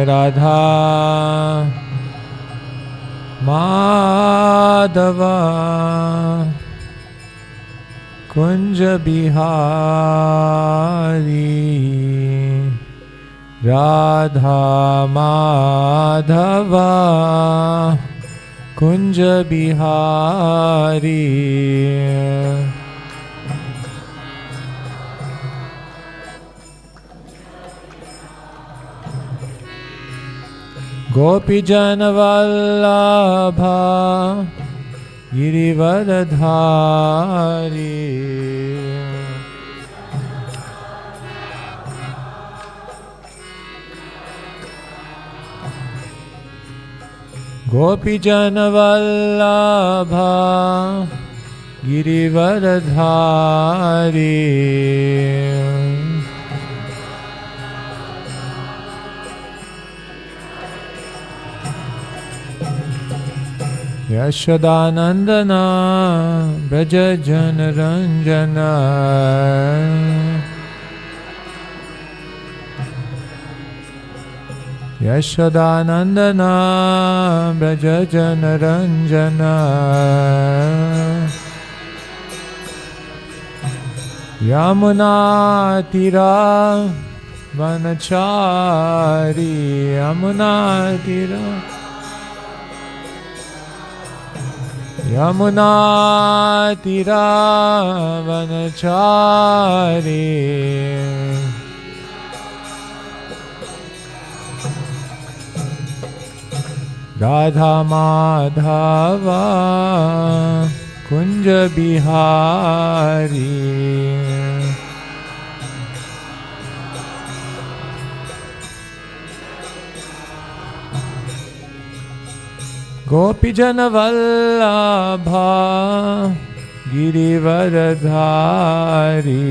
Radha Madhava Kunja Bihari Radha Madhava Kunja Bihari Gopi Jana Vallabha Girivardhari Gopi Jana Vallabha Girivardhari Yashodanandana Braja Jana Ranjana Yashodanandana Braja Jana Ranjana Yamuna Tira Vanachari Yamuna Tira Yamuna Tira Vanachari Radha Madhava Kunja Bihari Gopi Jana Vallabha Girivardhari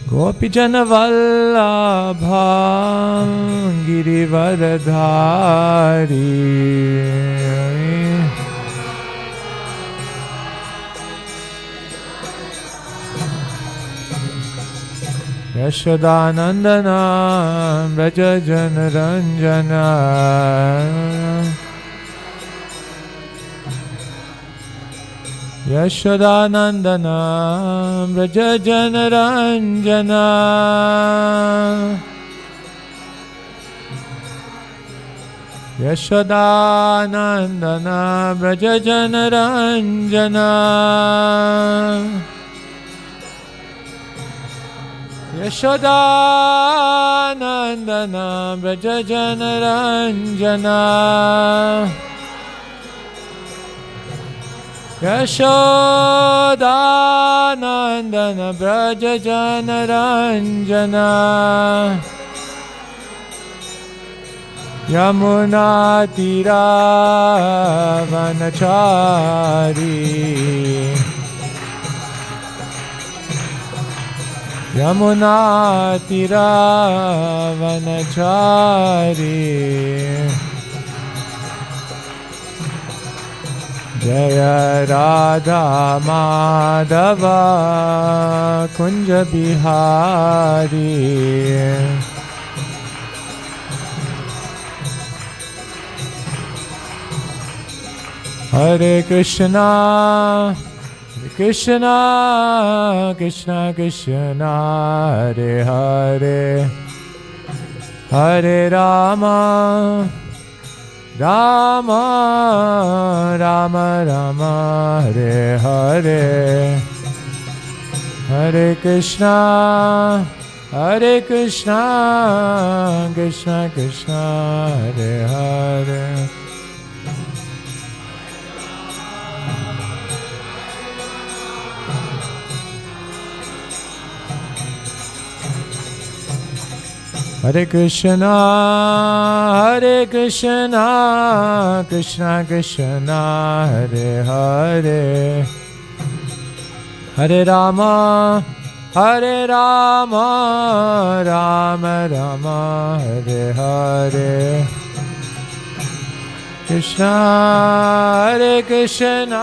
Gopi Jana Vallabha Girivardhari Yashodanandana Braja Jana Ranjana Yashodanandana Braja Jana Ranjana Yashodanandana Braja Jana Ranjana Yashodanandana Braja Jana Ranjana Yashodanandana Braja Jana Ranjana Yamuna Tira Vanachari Yamuna Tira Vanachari Jaya Radha Madhava Kunja Bihari Hare Krishna Krishna Krishna Krishna Hare Hare Hare Rama Rama Rama Rama Hare Hare Hare Krishna Krishna Krishna Hare Hare Hare Krishna Krishna Krishna Hare Hare Hare Rama Rama Rama Hare Hare Krishna Krishna Krishna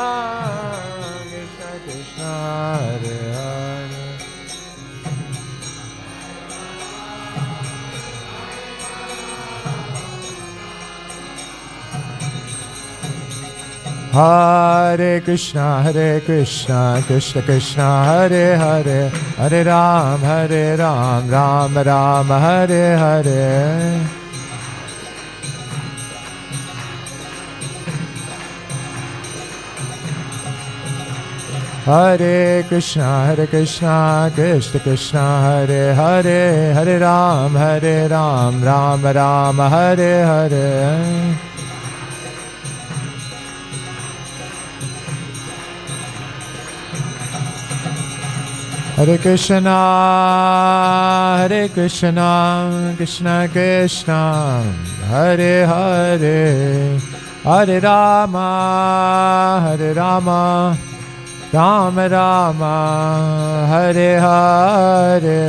Hare Hare. Hare Krishna, Krishna Krishna, Hare Hare, Hare Ram, Ram Ram, Hare Hare. Hare Krishna, Krishna Krishna, Hare Hare, Hare Ram, Ram Ram, Hare Hare. Hare Krishna, Krishna Krishna, Hare Hare, Hare Rama, Rama Rama, Hare Hare.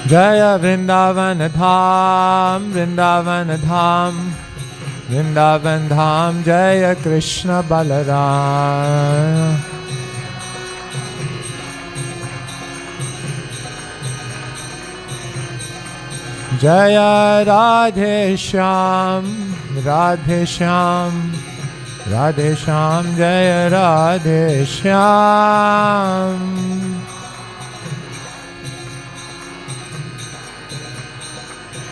Jaya Vrindavan Dham, Vrindavan Dham, Vrindavan Dham, Jaya Krishna Balaram. Jaya Radhe Shyam, Radhe Shyam, Radhe Shyam, Jaya Radhe Shyam.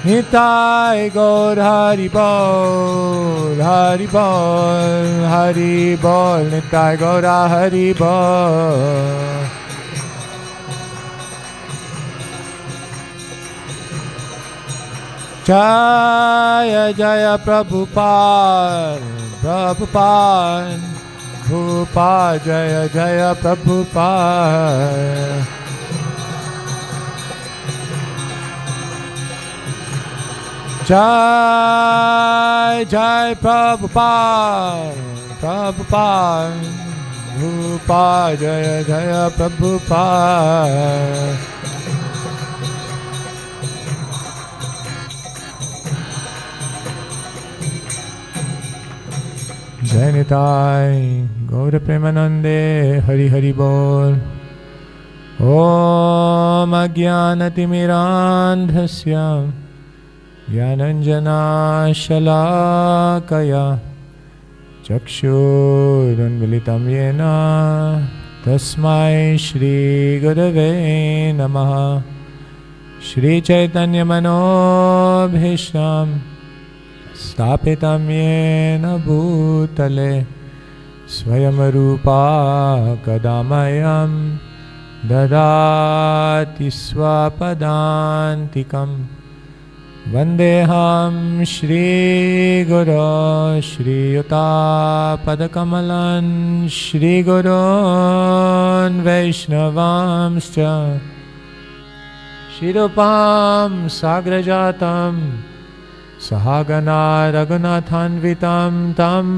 Nitai Gaur Hari Bol, Hari Bol, Hari Bol, Nitai Gaur Hari Bol. Jaya Jaya Prabhupada, Prabhupada, Prabhupada, Jaya Jaya Prabhupada. Jai Jai Prabhupada, Prabhupada, Prabhupada, Jaya Jaya Prabhupada. Jai Nitai Gaur Premanande, Hari Hari Bol. Om Ajnanatimirandhasya Jnananjana Shalakaya Chakshurunmilitam Yena Tasmai Shri Gurave Namaha. Shri Chaitanya Manobhishtam Stapitam Yena Bhutale Svayam Rupa Kadamayam Dadati Swapadantikam. Vandeham Shri Guru Shri Yuta Padakamalan Shri Gurun Vaishnavamscha Shirupam Sagrajatam Sahagana Raghunathanvitam Tam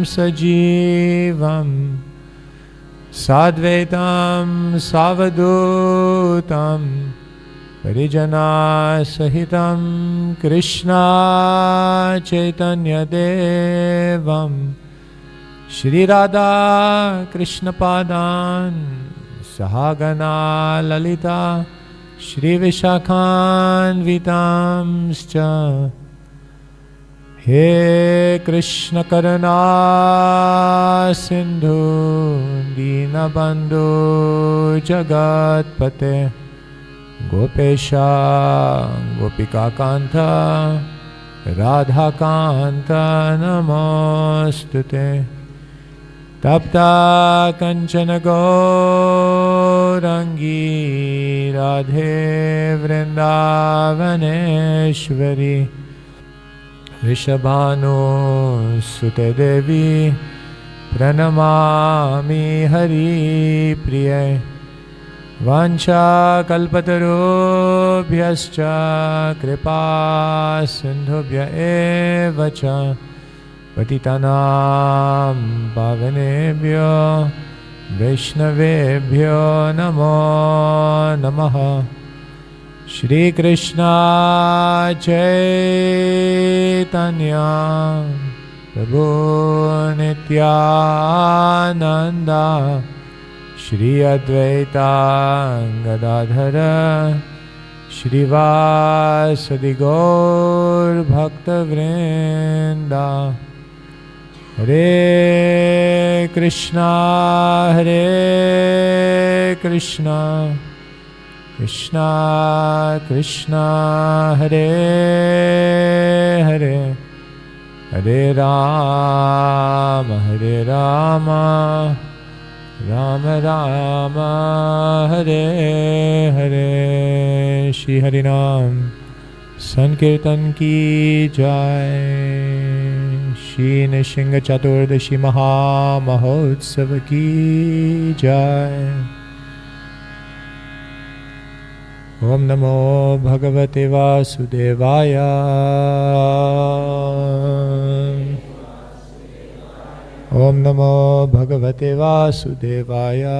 Sajivam Sadvaitam Savadutam Parijana Sahitam Krishna Chaitanya Devam Shri Radha Krishna Padan Sahagana Lalita Shri Vishakhan Vitamscha. He Krishna Karuna Sindhu Dinabandhu Jagatpate Gopesha Gopika Kanta Radha Kanta Namostute. Tapta Kanchana Gaurangi Radhe Vrindavaneshwari Rishabhanu Sute Devi Pranamami Hari Priya. Vancha kalpatarubhyascha kripa sindhubhya evacha patitanam pavanebhyo Vaishnavebhyo namo namaha. Shri Krishna Chaitanya Prabhu Nityananda Shri Advaita Gadadhara Shri Vasadi Gaur Bhakta Vrinda. Hare Krishna Krishna Krishna Hare Hare Hare Rama Rama Rama Hare Hare. Shri Harinam Sankirtan ki jai. Shri Nrsimha Chaturdasi Maha Mahotsava ki jai. Om Namo Bhagavate Vasudevaya. Om Namo Bhagavate Vasudevaya.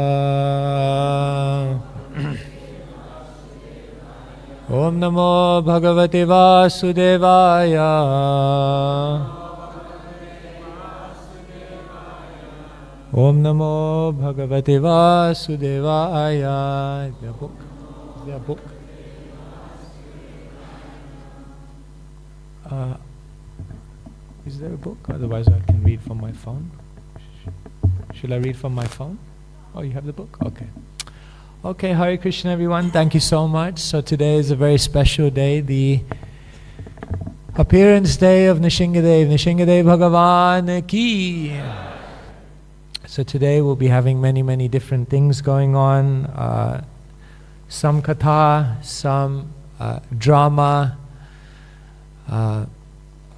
Om Namo Bhagavate Vasudevaya. Om Namo Bhagavate Vasudevaya. The book. Is there a book? Is there a book? Otherwise I can read from my phone. Shall I read from my phone? Oh, you have the book? Okay. Okay, Hare Krishna everyone. Thank you so much. So today is a very special day, the appearance day of Nrsimhadev. Nrsimhadev Bhagavan ki. So today we'll be having many different things going on. Some katha, some drama.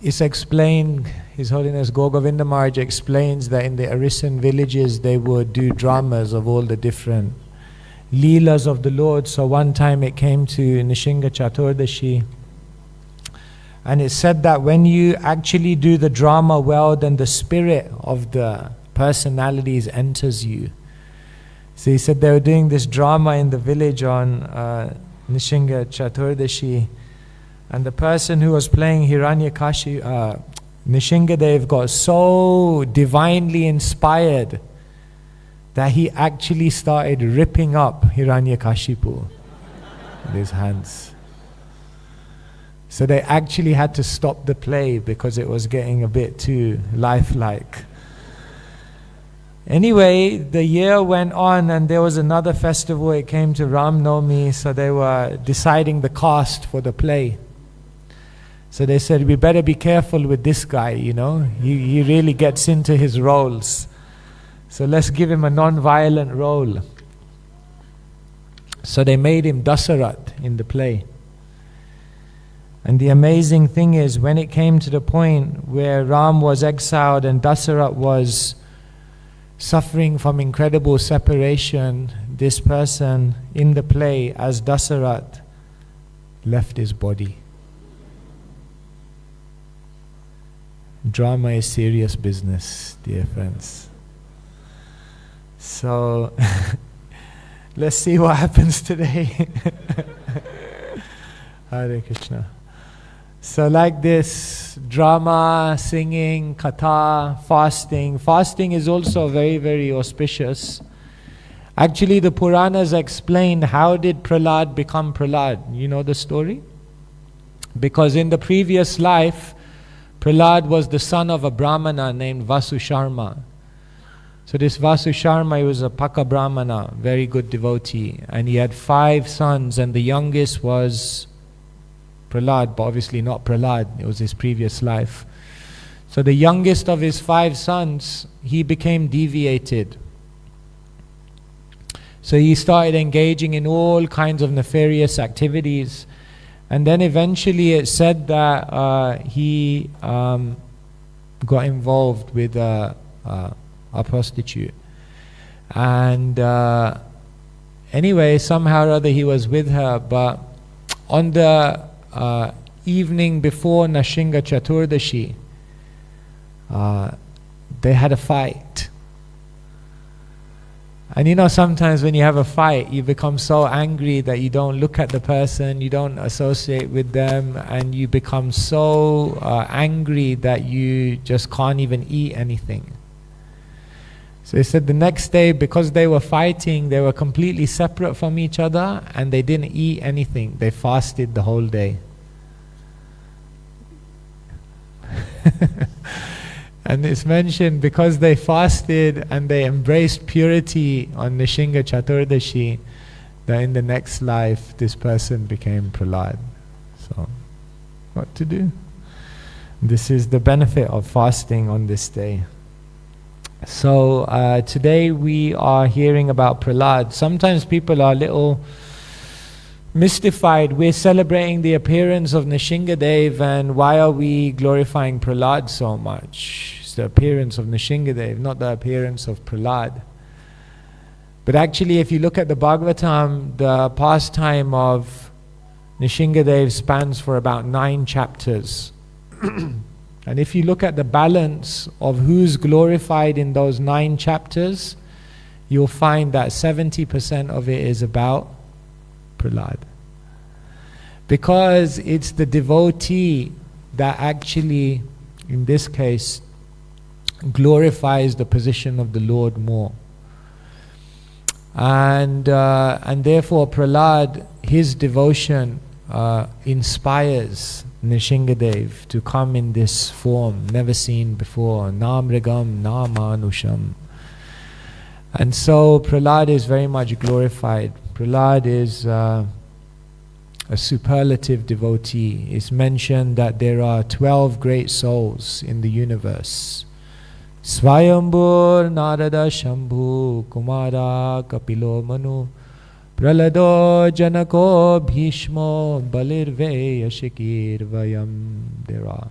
It's explained, His Holiness Govinda Maharaj explains that in the Arisan villages they would do dramas of all the different leelas of the Lord. So one time it came to Nrsimha Chaturdasi, and it said that when you actually do the drama well, then the spirit of the personalities enters you. So he said they were doing this drama in the village on Nrsimha Chaturdasi, and the person who was playing Hiranyakashi, Nrsimhadev, got so divinely inspired that he actually started ripping up Hiranyakashipu with his hands. So they actually had to stop the play because it was getting a bit too lifelike. Anyway, the year went on and there was another festival. It came to Ram Navami, so they were deciding the cast for the play. So they said, we better be careful with this guy, you know. He really gets into his roles. So let's give him a non-violent role. So they made him Dasarat in the play. And the amazing thing is, when it came to the point where Ram was exiled and Dasarat was suffering from incredible separation, this person in the play as Dasarat left his body. Drama is serious business, dear friends. So, let's see what happens today. Hare Krishna. So like this, drama, singing, katha, fasting. Fasting is also very auspicious. Actually, the Puranas explain how did Prahlad become Prahlad. You know the story? Because in the previous life, Prahlad was the son of a Brahmana named Vasu Sharma. So this Vasu Sharma, he was a Paka Brahmana, very good devotee. And he had 5 sons, and the youngest was Prahlad, but obviously not Prahlad, it was his previous life. So the youngest of his 5 sons, he became deviated. So he started engaging in all kinds of nefarious activities. And then eventually it said that he got involved with a prostitute. And anyway, somehow or other he was with her, but on the evening before Nrsimha Chaturdasi, they had a fight. And you know, sometimes when you have a fight, you become so angry that you don't look at the person, you don't associate with them, and you become so angry that you just can't even eat anything. So he said the next day, because they were fighting, they were completely separate from each other, and they didn't eat anything. They fasted the whole day. And it's mentioned because they fasted and they embraced purity on Nrsimha Chaturdasi, that in the next life this person became Prahlad. So, what to do? This is the benefit of fasting on this day. So today we are hearing about Prahlad. Sometimes people are a little mystified. We're celebrating the appearance of Nrsimhadev, and why are we glorifying Prahlad so much? It's the appearance of Nrsimhadev, not the appearance of Prahlad. But actually, if you look at the Bhagavatam, the pastime of Nrsimhadev spans for about 9 chapters. And if you look at the balance of who's glorified in those 9 chapters, you'll find that 70% of it is about Prahlad. Because it's the devotee that actually, in this case, glorifies the position of the Lord more. And therefore Prahlad, his devotion inspires Nrsimhadev to come in this form, never seen before, Namrigam Namanusham. And so Prahlad is very much glorified. Prahlad is a superlative devotee. It's mentioned that there are 12 great souls in the universe. Svayambur Narada Shambhu Kumara Kapilo Manu Pralado Janako Bhishmo Balirve Yashikir Vayam. There are.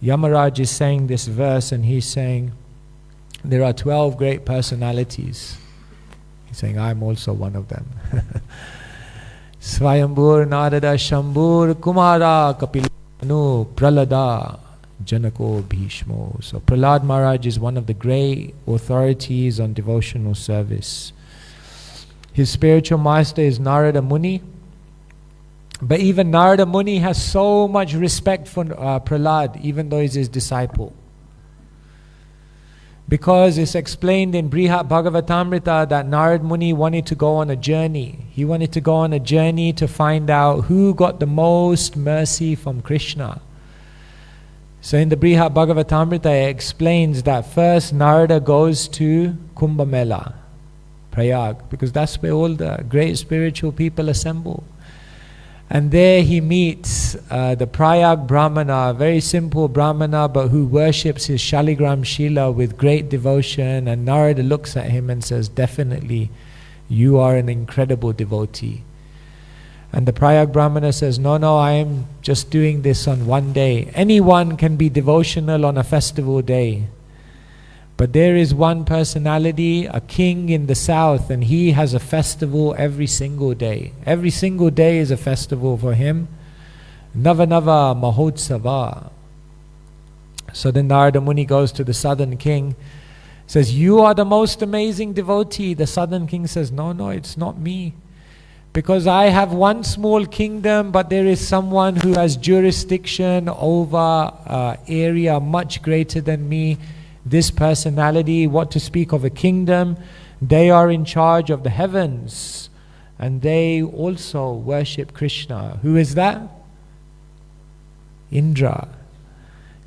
Yamaraj is saying this verse, and he's saying there are 12 great personalities. He's saying, I'm also one of them. Svayambur Narada Shambhur Kumara Kapilanu Pralada Janako Bhishmo. So Prahlad Maharaj is one of the great authorities on devotional service. His spiritual master is Narada Muni. But even Narada Muni has so much respect for Prahlad, even though he's his disciple. Because it's explained in Brihat Bhagavatamrita that Narada Muni wanted to go on a journey. He wanted to go on a journey to find out who got the most mercy from Krishna. So in the Brihat Bhagavatamrita it explains that first Narada goes to Kumbh Mela, Prayag, because that's where all the great spiritual people assemble. And there he meets the Prayag Brahmana, a very simple Brahmana, but who worships his Shaligram Shila with great devotion. And Narada looks at him and says, definitely, you are an incredible devotee. And the Prayag Brahmana says, no, I am just doing this on one day. Anyone can be devotional on a festival day. But there is one personality, a king in the south, and he has a festival every single day. Every single day is a festival for him. Navanava Mahotsava. So then Narada Muni goes to the southern king, says, you are the most amazing devotee. The southern king says, no, it's not me. Because I have one small kingdom, but there is someone who has jurisdiction over area much greater than me. This personality, what to speak of a kingdom, they are in charge of the heavens, and they also worship Krishna. Who is that? Indra.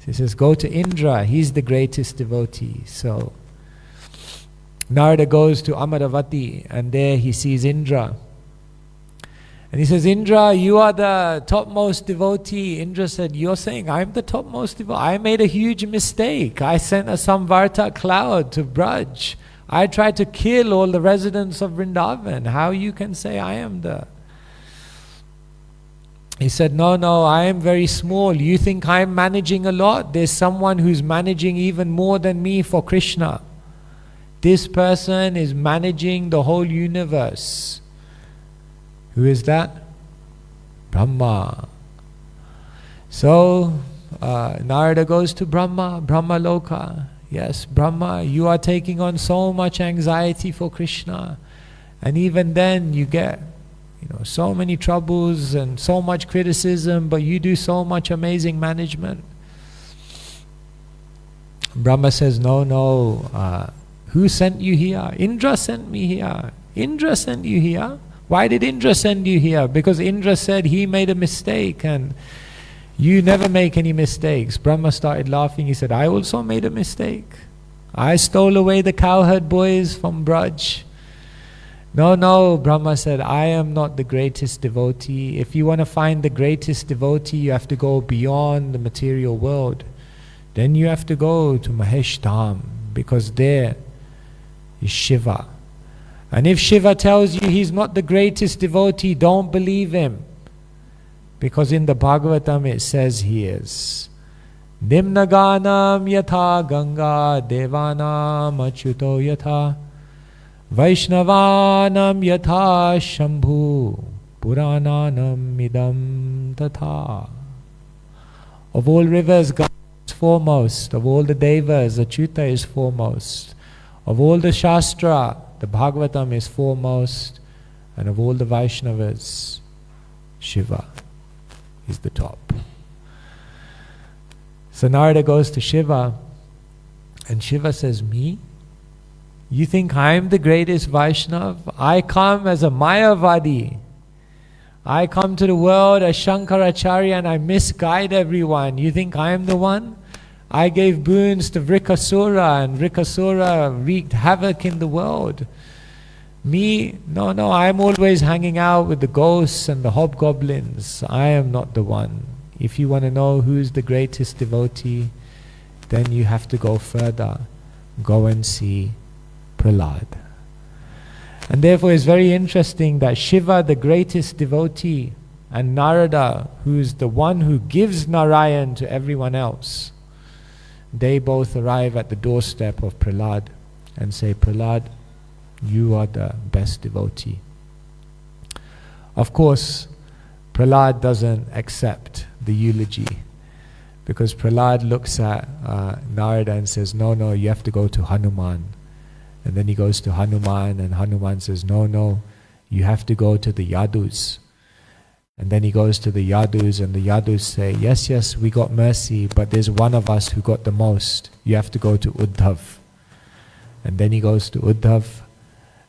So he says, go to Indra, he's the greatest devotee. So Narada goes to Amaravati, and there he sees Indra. And he says, Indra, you are the topmost devotee. Indra said, you're saying I'm the topmost devotee? I made a huge mistake. I sent a Samvarta cloud to Braj. I tried to kill all the residents of Vrindavan. How you can say I am the... He said, no, I am very small. You think I'm managing a lot? There's someone who's managing even more than me for Krishna. This person is managing the whole universe. Who is that? Brahma. So Narada goes to Brahma Loka. Yes, Brahma, you are taking on so much anxiety for Krishna. And even then you get so many troubles and so much criticism, but you do so much amazing management. Brahma says, no, who sent you here? Indra sent me here. Indra sent you here? Why did Indra send you here? Because Indra said he made a mistake and you never make any mistakes. Brahma started laughing. He said, I also made a mistake. I stole away the cowherd boys from Braj. No, Brahma said, I am not the greatest devotee. If you want to find the greatest devotee, you have to go beyond the material world. Then you have to go to Mahesh Dham, because there is Shiva. And if Shiva tells you he's not the greatest devotee, don't believe him. Because in the Bhagavatam it says he is. Nimnaganam yatha Ganga devanam achyuto yatha Vaishnavanam yatha Shambhu Purananam idam tatha. Of all rivers, Ganga is foremost. Of all the devas, Achyuta is foremost. Of all the Shastra, the Bhagavatam is foremost. And of all the Vaishnavas, Shiva is the top. So Narada goes to Shiva, and Shiva says, me? You think I'm the greatest Vaishnav? I come as a Mayavadi. I come to the world as Shankaracharya and I misguide everyone. You think I'm the one? I gave boons to Vrikasura and Vrikasura wreaked havoc in the world. Me? No, I'm always hanging out with the ghosts and the hobgoblins. I am not the one. If you want to know who's the greatest devotee, then you have to go further. Go and see Prahlad. And therefore it's very interesting that Shiva, the greatest devotee, and Narada, who is the one who gives Narayan to everyone else, they both arrive at the doorstep of Prahlad and say, Prahlad, you are the best devotee. Of course, Prahlad doesn't accept the eulogy, because Prahlad looks at Narada and says, no, you have to go to Hanuman. And then he goes to Hanuman, and Hanuman says, no, you have to go to the Yadus. And then he goes to the Yadus, and the Yadus say, yes, we got mercy, but there's one of us who got the most. You have to go to Uddhav. And then he goes to Uddhav,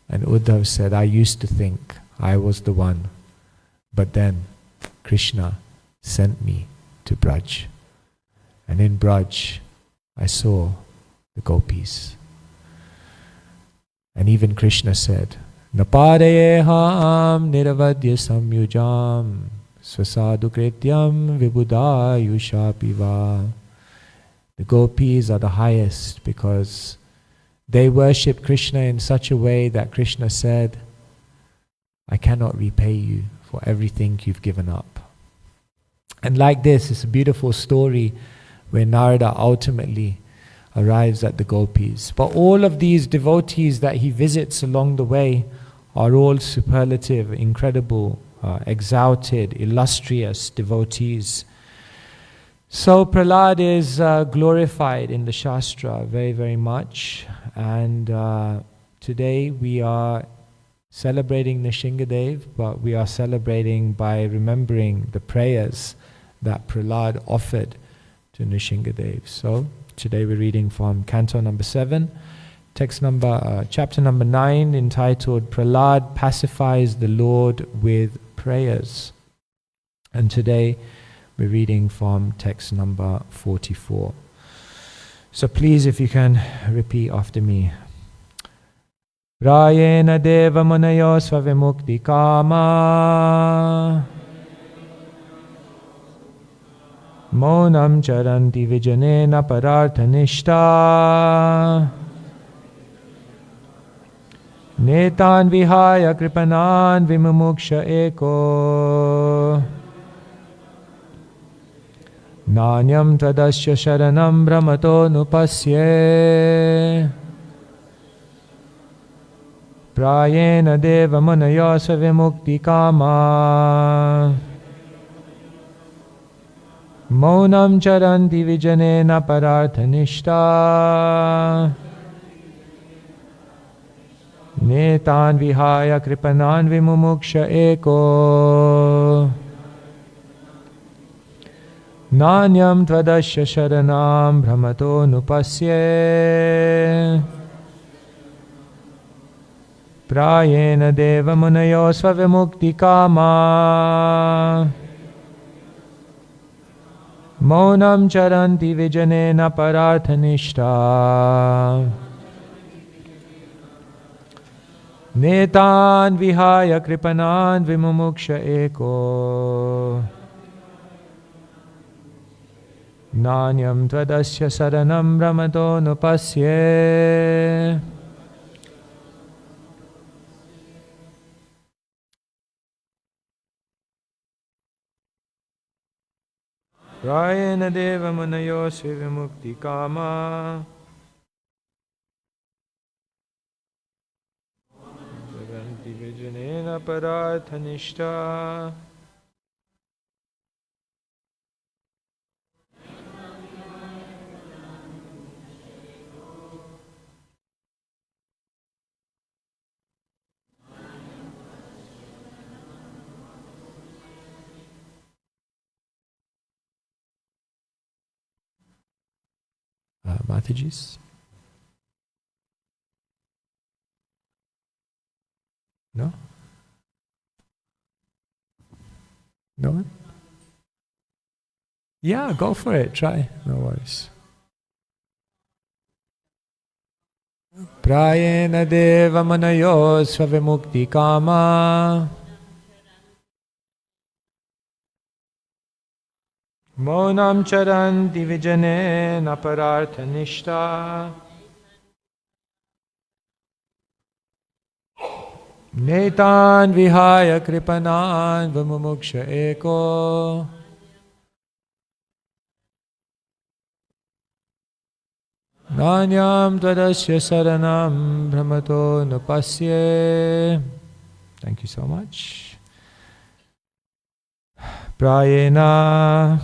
and Uddhav said, I used to think I was the one, but then Krishna sent me to Braj. And in Braj, I saw the gopis. And even Krishna said, Napadayeham niravadya samyujam swasadu krityam vibudayushapiva. The gopis are the highest because they worship Krishna in such a way that Krishna said, I cannot repay you for everything you've given up. And like this, it's a beautiful story where Narada ultimately arrives at the gopis. But all of these devotees that he visits along the way are all superlative, incredible, exalted, illustrious devotees. So Prahlad is glorified in the Shastra very, very much. And today we are celebrating Nrsimhadev, but we are celebrating by remembering the prayers that Prahlad offered to Nrsimhadev. So today we're reading from Canto number 7, chapter number 9, entitled Prahlad Pacifies the Lord with Prayers. And today we're reading from text number 44. So please, if you can repeat after me. Rayena deva munayo svavimukti kama Monam charanti vijanena pararthanishta Netan vihaya kripanan vimumuksha eko Nanyam tadasya sharanam brahmato nupasye Prayena deva munayo svavimukti kama Maunam charanti vijanena pararthanishta. Netan vihaya kripanan vimumuksha eko. Nanyam tvadasya sharanam brahmato nupasye. Prayena deva munayo svavimukti kama. Maunam charanti vijanena pararthanishta. Netan vihaya kripanan vimumuksha eko. Nanyam tvadasya saranam brahmato nupasye. Prayena deva munayo svavimukti kama. Vijanena parathanishta. Matajis? No? No one? Yeah, go for it. Try. No worries. Prayena deva manayo svavimukti kama. Monam charanti vijanena pararthanishta. Netan vihaya kripanan vimumuksha eko. Nanyam tvadasya saranam brahmato nupasye. Thank you so much. Prayena,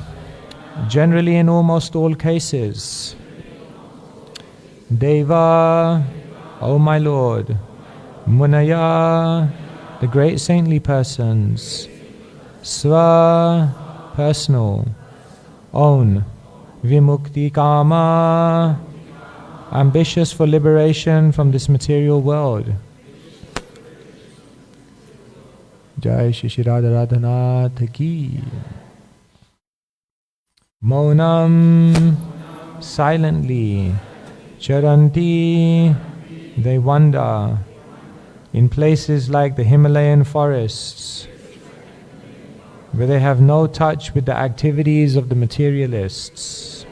generally in almost all cases. Deva, O my Lord. Munaya, the great saintly persons. Sva, personal. Own. Vimukti kama, ambitious for liberation from this material world. Jai Shri Shri Radha Radhanath ki. Maunam, silently. Charanti, they wander in places like the Himalayan forests, where they have no touch with the activities of the materialists.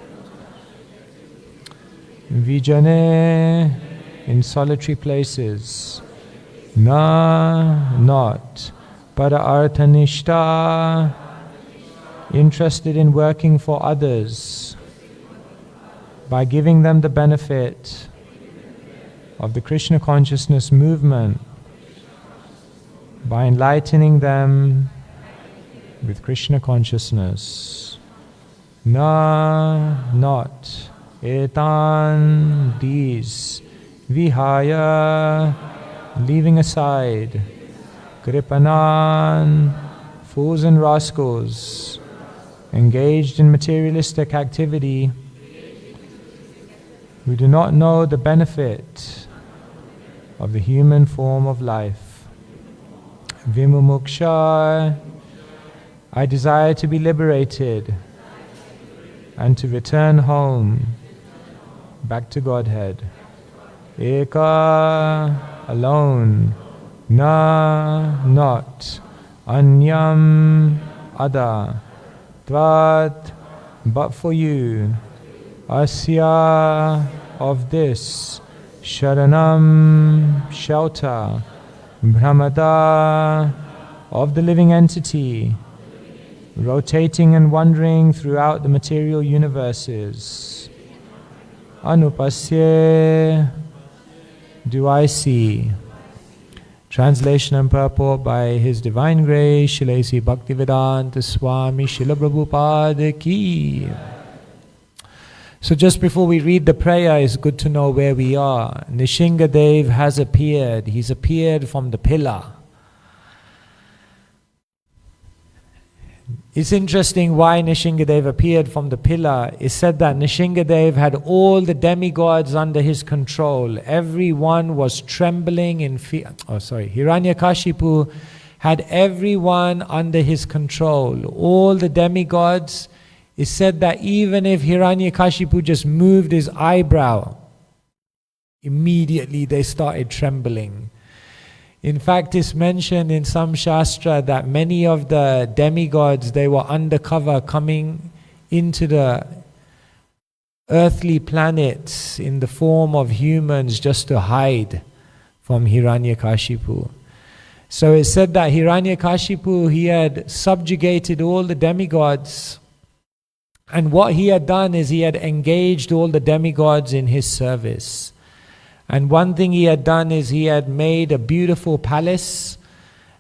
Vijane, in solitary places. Na, not. Para arthanishta, interested in working for others by giving them the benefit of the Krishna consciousness movement, by enlightening them with Krishna consciousness. Na, not. Etan, these. Vihaya, leaving aside. Kripanan, fools and rascals, engaged in materialistic activity, who do not know the benefit of the human form of life. Vimumuksha, I desire to be liberated and to return home, back to Godhead. Eka, alone. Na, not. Anyam, other. Tvat, but for you. Asya, of this. Sharanam, shelter. Brahmata, of the living entity, rotating and wandering throughout the material universes. Anupasye, do I see. Translation and purport by His Divine Grace, Srila A.C. Bhaktivedanta Swami, Srila Prabhupada Ki. So just before we read the prayer, it's good to know where we are. Nrsimhadev has appeared. He's appeared from the pillar. It's interesting why Nrsimhadev appeared from the pillar. It's said that Nrsimhadev had all the demigods under his control. Everyone was trembling in fear. Hiranyakashipu had everyone under his control. All the demigods. It's said that even if Hiranyakashipu just moved his eyebrow, immediately they started trembling. In fact, it's mentioned in some Shastra that many of the demigods, they were undercover coming into the earthly planets in the form of humans just to hide from Hiranyakashipu. So it's said that Hiranyakashipu, he had subjugated all the demigods, and what he had done is he had engaged all the demigods in his service. And one thing he had done is he had made a beautiful palace,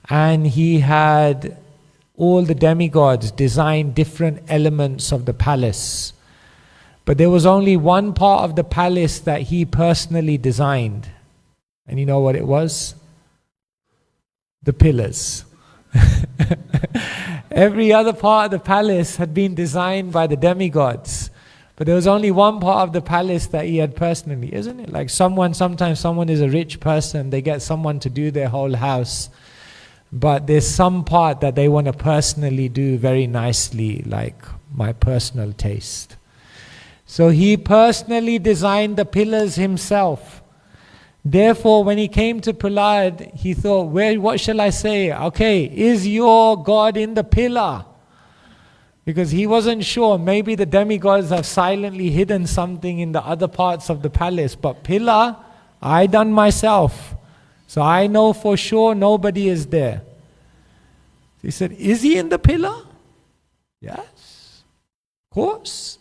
and he had all the demigods design different elements of the palace. But there was only one part of the palace that he personally designed. And you know what it was? The pillars. Every other part of the palace had been designed by the demigods. But there was only one part of the palace that he had personally, isn't it? Like sometimes someone is a rich person, they get someone to do their whole house. But there's some part that they want to personally do very nicely, like my personal taste. So he personally designed the pillars himself. Therefore, when he came to Prahlad, he thought, what shall I say? Okay, is your God in the pillar? Because he wasn't sure, maybe the demigods have silently hidden something in the other parts of the palace. But pillar, I done myself. So I know for sure nobody is there. He said, is he in the pillar? Yes, of course.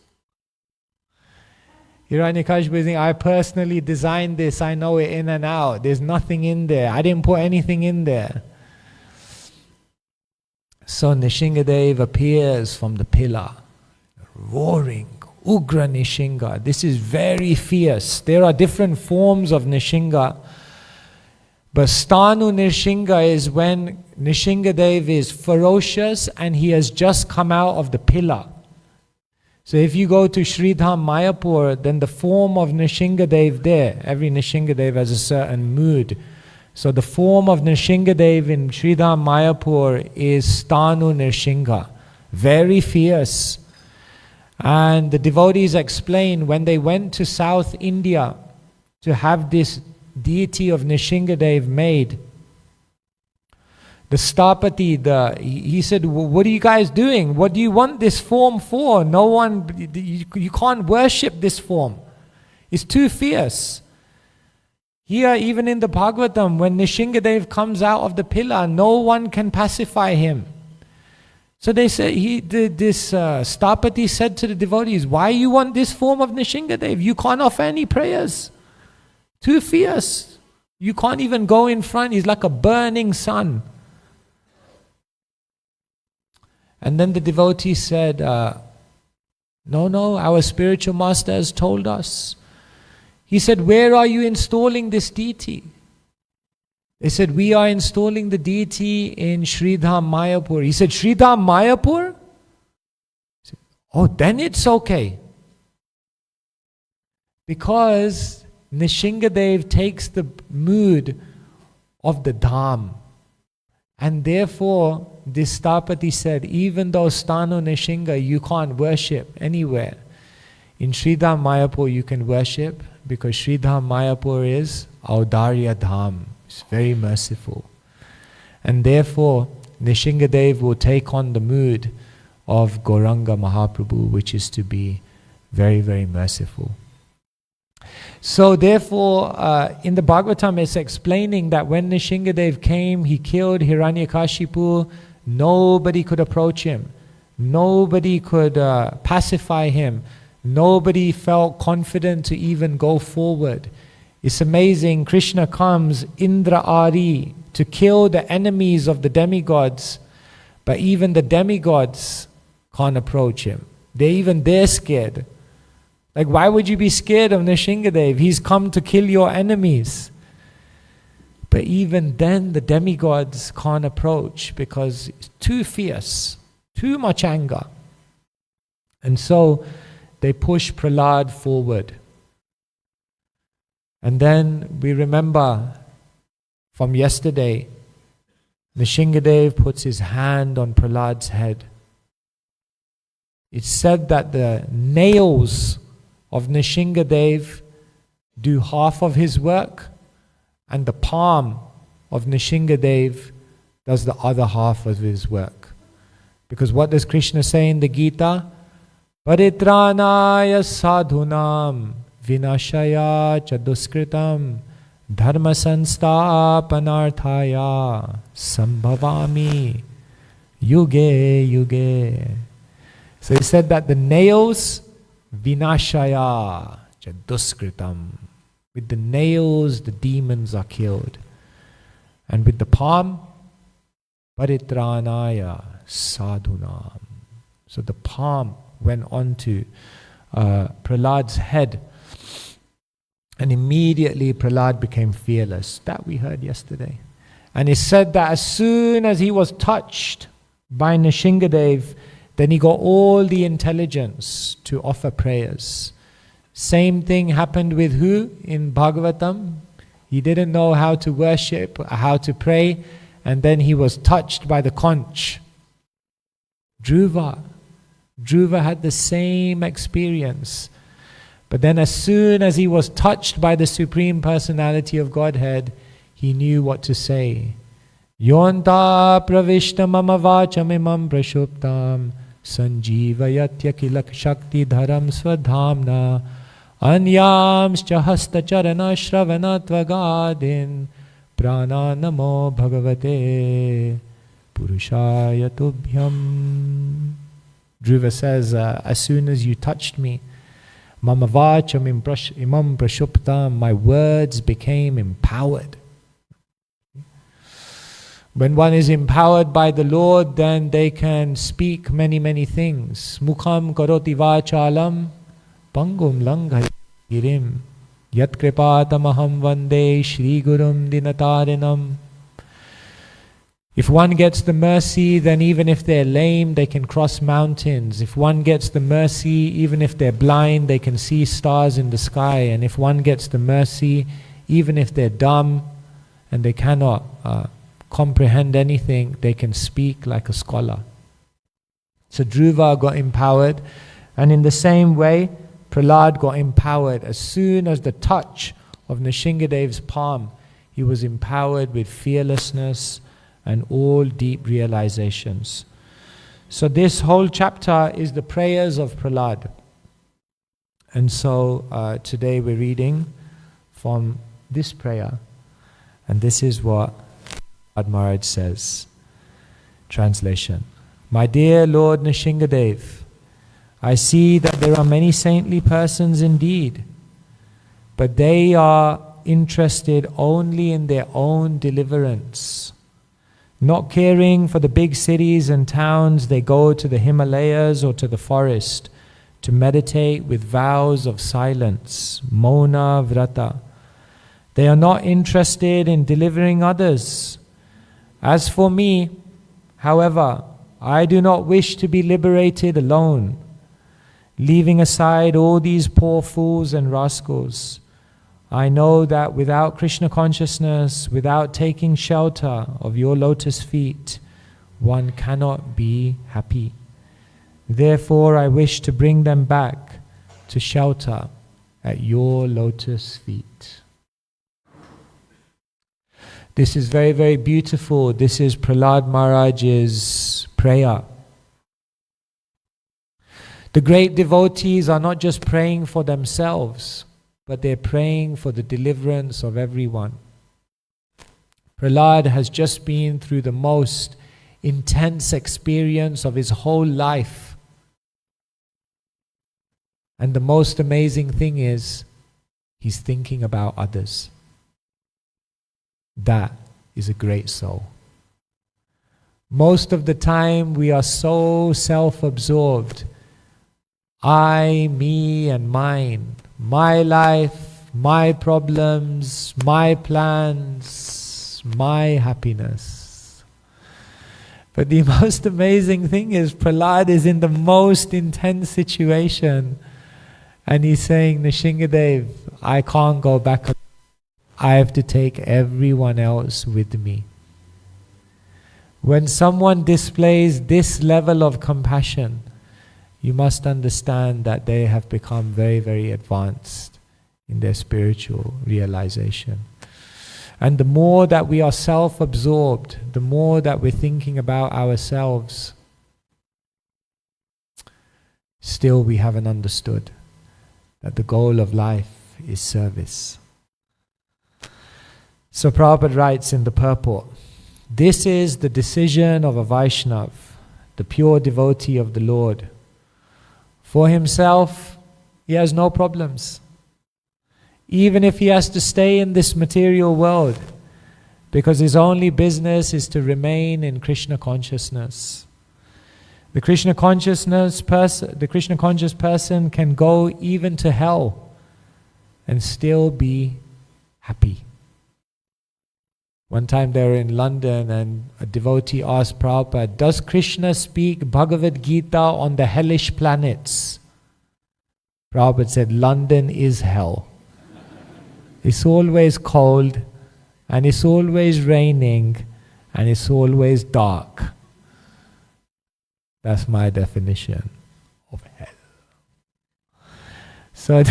Hiranyakashipu is saying, I personally designed this, I know it in and out. There's nothing in there. I didn't put anything in there. So Nrsimhadev appears from the pillar, roaring, Ugra Nrsimha. This is very fierce. There are different forms of Nrsimha. But Stanu Nrsimha is when Nrsimhadev is ferocious and he has just come out of the pillar. So if you go to Sridham Mayapur, then the form of Nrsimhadev there, every Nrsimhadev has a certain mood. So the form of Nrsimhadev in Sridham Mayapur is Stanu Nrsimha, very fierce. And the devotees explain when they went to South India to have this deity of Nrsimhadev made, the Stapati, he said, what are you guys doing? What do you want this form for? You can't worship this form. It's too fierce. Here, even in the Bhagavatam, when Nrsimhadev comes out of the pillar, no one can pacify him. So they say, Stapati said to the devotees, why you want this form of Nrsimhadev? You can't offer any prayers. Too fierce. You can't even go in front. He's like a burning sun. And then the devotee said, no, our spiritual master has told us. He said, where are you installing this deity? They said, we are installing the deity in Sridham Mayapur. He said, Sridham Mayapur? Said, oh, then it's okay. Because Nrsimhadev takes the mood of the Dham. And therefore, this Stapati said, even though Stanu Nrsimha you can't worship anywhere, in Sridham Mayapur you can worship, because Sridham Mayapur is Audarya Dham. It's very merciful. And therefore, Nrsimhadev will take on the mood of Gauranga Mahaprabhu, which is to be very, very merciful. So therefore, in the Bhagavatam it's explaining that when Nrsimhadev came, he killed Hiranyakashipu, nobody could approach him. Nobody could pacify him. Nobody felt confident to even go forward. It's amazing, Krishna comes, Indra Ari, to kill the enemies of the demigods, but even the demigods can't approach him. They're scared. Like, why would you be scared of Nrsimhadev? He's come to kill your enemies. But even then the demigods can't approach because it's too fierce, too much anger. And so they push Prahlad forward. And then we remember from yesterday, Nrsimhadev puts his hand on Prahlad's head. It's said that the nails of Nrsimhadev do half of his work, and the palm of Nrsimhadev does the other half of his work. Because what does Krishna say in the Gita? Paritranaya sadhunam vinashaya chaduskritam dharma sanstapanarthaya sambhavami yuge yuge. So he said that the nails, vinashaya chaduskritam. With the nails, the demons are killed. And with the palm, paritranaya sadhunam. So the palm went onto Prahlad's head. And immediately Prahlad became fearless. That we heard yesterday. And it said that as soon as he was touched by Nrsimhadev, then he got all the intelligence to offer prayers. Same thing happened with who in Bhagavatam? He didn't know how to worship, how to pray, and then he was touched by the conch. Dhruva had the same experience. But then as soon as he was touched by the Supreme Personality of Godhead, he knew what to say. Yonta pravishta mama vacham imam prashuptam sanjivayatya kilak shakti dharam swadhamna anyamscha hasta charana shravana tvagadin prana namo bhagavate purushaya tubhyam. Dhruva says, as soon as you touched me, mama vacham imam prashuptam, my words became empowered. When one is empowered by the Lord, then they can speak many, many things. Mukham karoti vachalam pangum langhagirim yat kripatamaham vande shri gurum dinatarinam. If one gets the mercy, then even if they're lame, they can cross mountains. If one gets the mercy, even if they're blind, they can see stars in the sky. And if one gets the mercy, even if they're dumb and they cannot comprehend anything, they can speak like a scholar. So Dhruva got empowered, and in the same way, Prahlad got empowered. As soon as the touch of Nrsimhadev's palm, he was empowered with fearlessness and all deep realizations. So this whole chapter is the prayers of Prahlad. And so today we're reading from this prayer, and this is what Maharaj says. Translation. My dear Lord Nrsimhadev, I see that there are many saintly persons indeed, but they are interested only in their own deliverance. Not caring for the big cities and towns, they go to the Himalayas or to the forest to meditate with vows of silence, Mauna Vrata. They are not interested in delivering others. As for me, however, I do not wish to be liberated alone. Leaving aside all these poor fools and rascals, I know that without Krishna consciousness, without taking shelter of your lotus feet, one cannot be happy. Therefore, I wish to bring them back to shelter at your lotus feet. This is very, very beautiful. This is Prahlad Maharaj's prayer. The great devotees are not just praying for themselves, but they're praying for the deliverance of everyone. Prahlad has just been through the most intense experience of his whole life. And the most amazing thing is, he's thinking about others. That is a great soul. Most of the time we are so self-absorbed. I, me, and mine. My life, my problems, my plans, my happiness. But the most amazing thing is Prahlad is in the most intense situation. And he's saying, Nrsimhadev, I can't go back. I have to take everyone else with me. When someone displays this level of compassion, you must understand that they have become very, very advanced in their spiritual realization. And the more that we are self-absorbed, the more that we're thinking about ourselves, still we haven't understood that the goal of life is service. So Prabhupada writes in the purport, this is the decision of a Vaishnav, the pure devotee of the Lord. For himself, he has no problems. Even if he has to stay in this material world, because his only business is to remain in Krishna consciousness. The Krishna conscious person can go even to hell and still be happy. One time they were in London and a devotee asked Prabhupada, does Krishna speak Bhagavad Gita on the hellish planets? Prabhupada said, London is hell. It's always cold, and it's always raining, and it's always dark. That's my definition of hell. So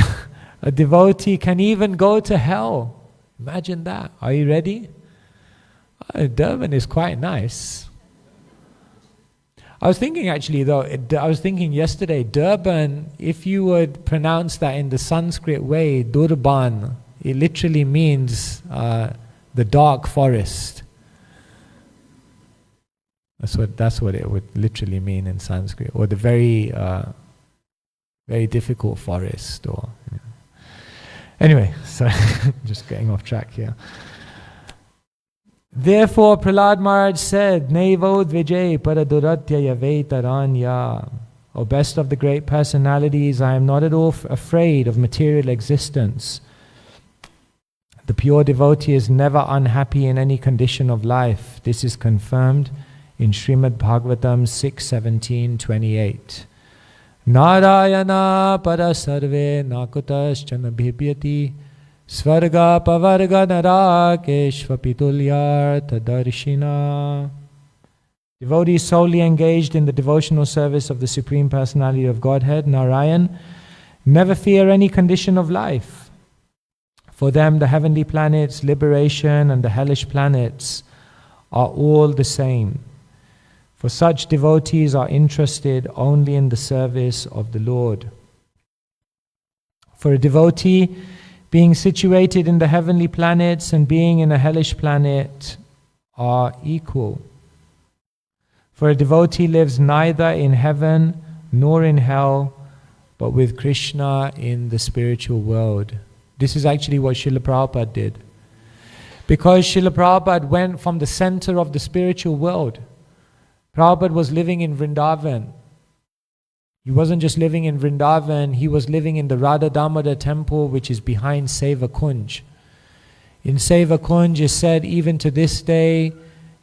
a devotee can even go to hell. Imagine that. Are you ready? Durban is quite nice. I was thinking actually though, I was thinking yesterday, Durban, if you would pronounce that in the Sanskrit way, Durban, it literally means the dark forest. That's what it would literally mean in Sanskrit, or the very difficult forest. Or anyway, so just getting off track here. Therefore, Prahlad Maharaj said, Nevo dvijay paraduratya vetaranya. O best of the great personalities, I am not at all afraid of material existence. The pure devotee is never unhappy in any condition of life. This is confirmed in Srimad Bhagavatam 6:17-28. Narayana parasarve nakutaschana bhibyati Svarga pavarga narakeshva pitulyartha darshina. Devotees solely engaged in the devotional service of the Supreme Personality of Godhead, Narayan, never fear any condition of life. For them, the heavenly planets, liberation, and the hellish planets are all the same. For such devotees are interested only in the service of the Lord. For a devotee, being situated in the heavenly planets and being in a hellish planet are equal. For a devotee lives neither in heaven nor in hell, but with Krishna in the spiritual world. This is actually what Srila Prabhupada did. Because Srila Prabhupada went from the center of the spiritual world. Prabhupada was living in Vrindavan. He wasn't just living in Vrindavan, he was living in the Radha Damodar temple, which is behind Seva Kunj. In Seva Kunj is said, even to this day,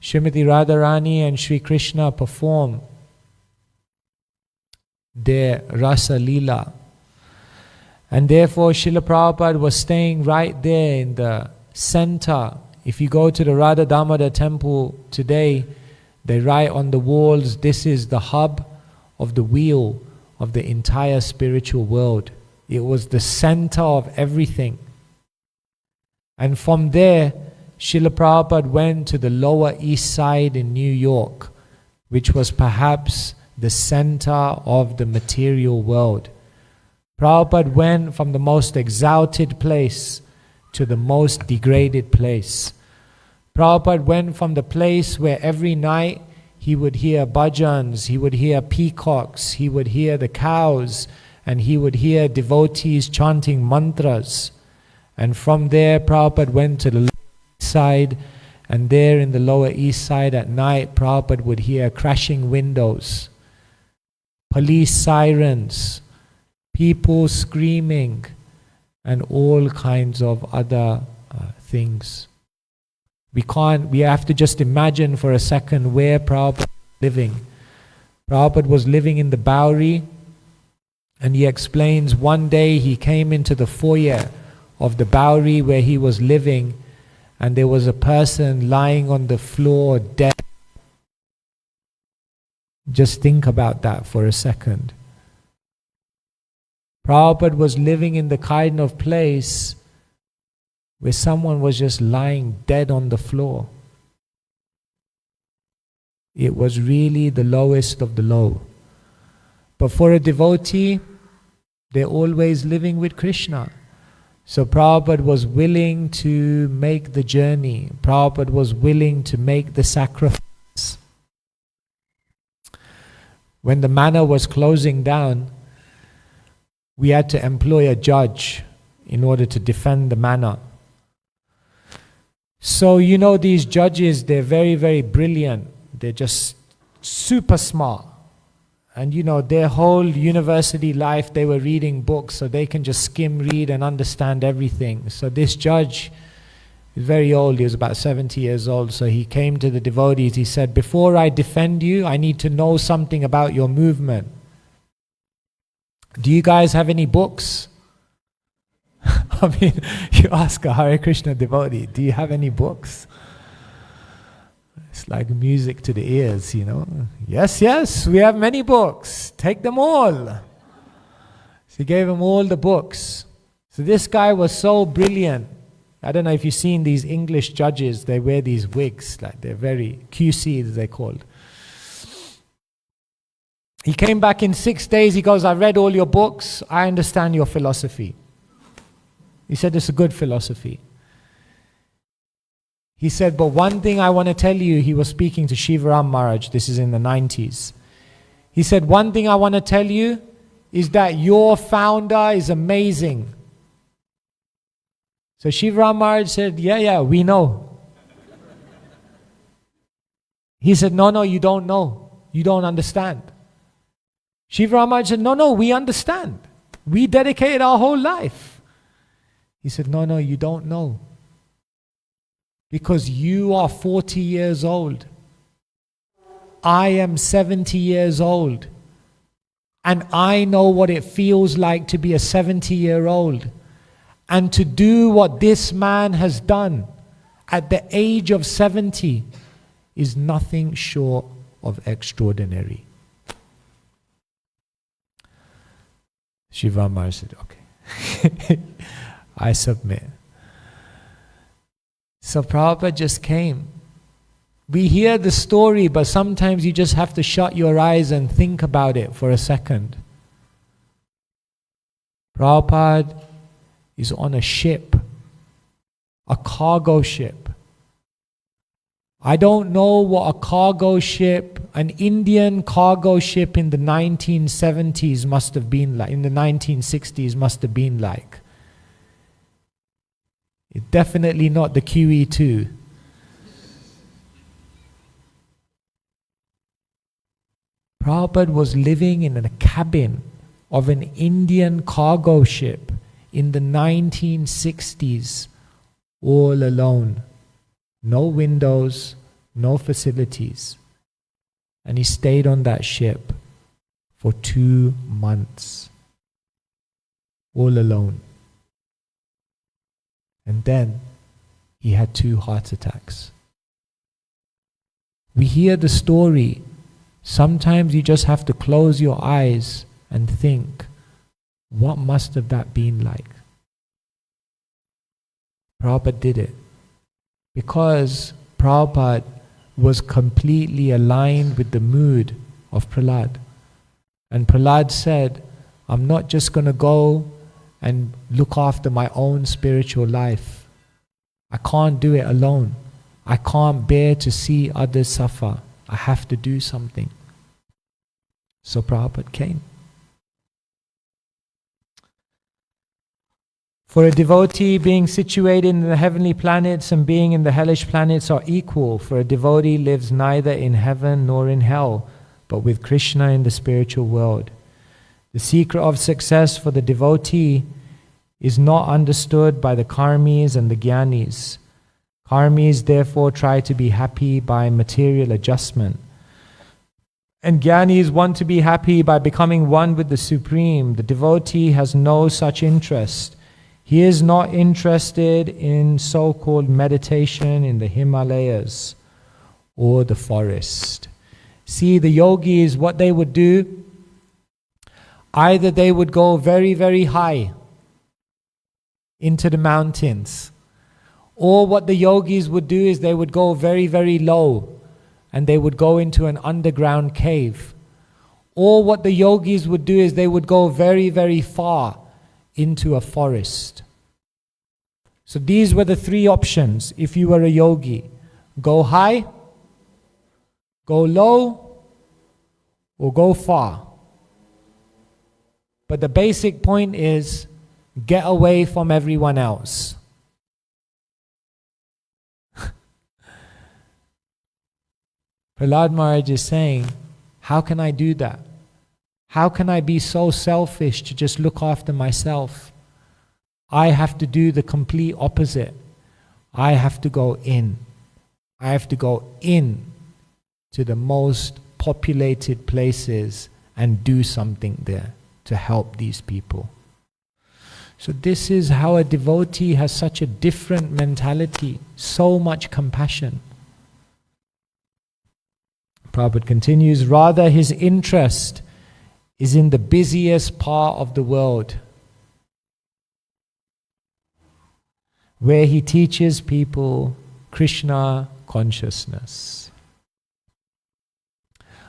Srimati Radharani and Sri Krishna perform their Rasa Leela. And therefore Srila Prabhupada was staying right there in the center. If you go to the Radha Damodar temple today, they write on the walls, this is the hub of the wheel of the entire spiritual world. It was the center of everything. And from there, Srila Prabhupada went to the Lower East Side in New York, which was perhaps the center of the material world. Prabhupada went from the most exalted place to the most degraded place. Prabhupada went from the place where every night he would hear bhajans, he would hear peacocks, he would hear the cows, and he would hear devotees chanting mantras. And from there, Prabhupada went to the side, And there in the Lower East Side at night, Prabhupada would hear crashing windows, police sirens, people screaming, and all kinds of other things. We have to just imagine for a second where Prabhupada was living. Prabhupada was living in the Bowery, and he explains one day he came into the foyer of the Bowery where he was living, and there was a person lying on the floor dead. Just think about that for a second. Prabhupada was living in the kind of place where someone was just lying dead on the floor. It was really the lowest of the low. But for a devotee, they're always living with Krishna. So Prabhupada was willing to make the journey. Prabhupada was willing to make the sacrifice. When the manor was closing down, we had to employ a judge in order to defend the manor. So you know these judges, they're very, very brilliant. They're just super smart. And you know, their whole university life they were reading books, so they can just skim read and understand everything. So this judge is very old, he was about 70 years old. So he came to the devotees, he said, before I defend you, I need to know something about your movement. Do you guys have any books? I mean, you ask a Hare Krishna devotee, do you have any books? It's like music to the ears, you know. Yes, we have many books. Take them all. So he gave them all the books. So this guy was so brilliant. I don't know if you've seen these English judges, they wear these wigs, like they're very QC, they're called. He came back in 6 days, he goes, I read all your books, I understand your philosophy. He said, it's a good philosophy. He said, but one thing I want to tell you, he was speaking to Shivaram Maharaj, this is in the 90s. He said, one thing I want to tell you is that your founder is amazing. So Shivaram Maharaj said, yeah, we know. He said, no, you don't know. You don't understand. Shivaram Maharaj said, no, we understand. We dedicated our whole life. He said, no, you don't know. Because you are 40 years old. I am 70 years old. And I know what it feels like to be a 70-year-old. And to do what this man has done at the age of 70 is nothing short of extraordinary. Shiva Maharaj said, okay, I submit. So Prabhupada just came. We hear the story, but sometimes you just have to shut your eyes and think about it for a second. Prabhupada is on a ship, a cargo ship. I don't know what a cargo ship, an Indian cargo ship in the 1970s must have been like, in the 1960s must have been like. It's definitely not the QE2. Prabhupada was living in a cabin of an Indian cargo ship in the 1960s, all alone. No windows, no facilities. And he stayed on that ship for 2 months, all alone. And then he had 2 heart attacks. We hear the story. Sometimes you just have to close your eyes and think, what must have that been like? Prabhupada did it because Prabhupada was completely aligned with the mood of Prahlad. And Prahlad said, I'm not just going to go and look after my own spiritual life. I can't do it alone. I can't bear to see others suffer. I have to do something. So Prabhupada came. For a devotee, being situated in the heavenly planets and being in the hellish planets are equal, for a devotee lives neither in heaven nor in hell, but with Krishna in the spiritual world. The secret of success for the devotee is not understood by the karmis and the jnanis. Karmis therefore try to be happy by material adjustment. And jnanis want to be happy by becoming one with the Supreme. The devotee has no such interest. He is not interested in so-called meditation in the Himalayas or the forest. See, the yogis, what they would do, either they would go very, very high into the mountains, or what the yogis would do is they would go very, very low and they would go into an underground cave. Or what the yogis would do is they would go very, very far into a forest. So these were the three options if you were a yogi. Go high, go low, or go far. But the basic point is get away from everyone else. Prahlad Maharaj is saying, how can I do that? How can I be so selfish to just look after myself? I have to do the complete opposite. I have to go in. I have to go in to the most populated places and do something there to help these people. So this is how a devotee has such a different mentality, so much compassion. Prabhupada continues, rather his interest is in the busiest part of the world, where he teaches people Krishna consciousness.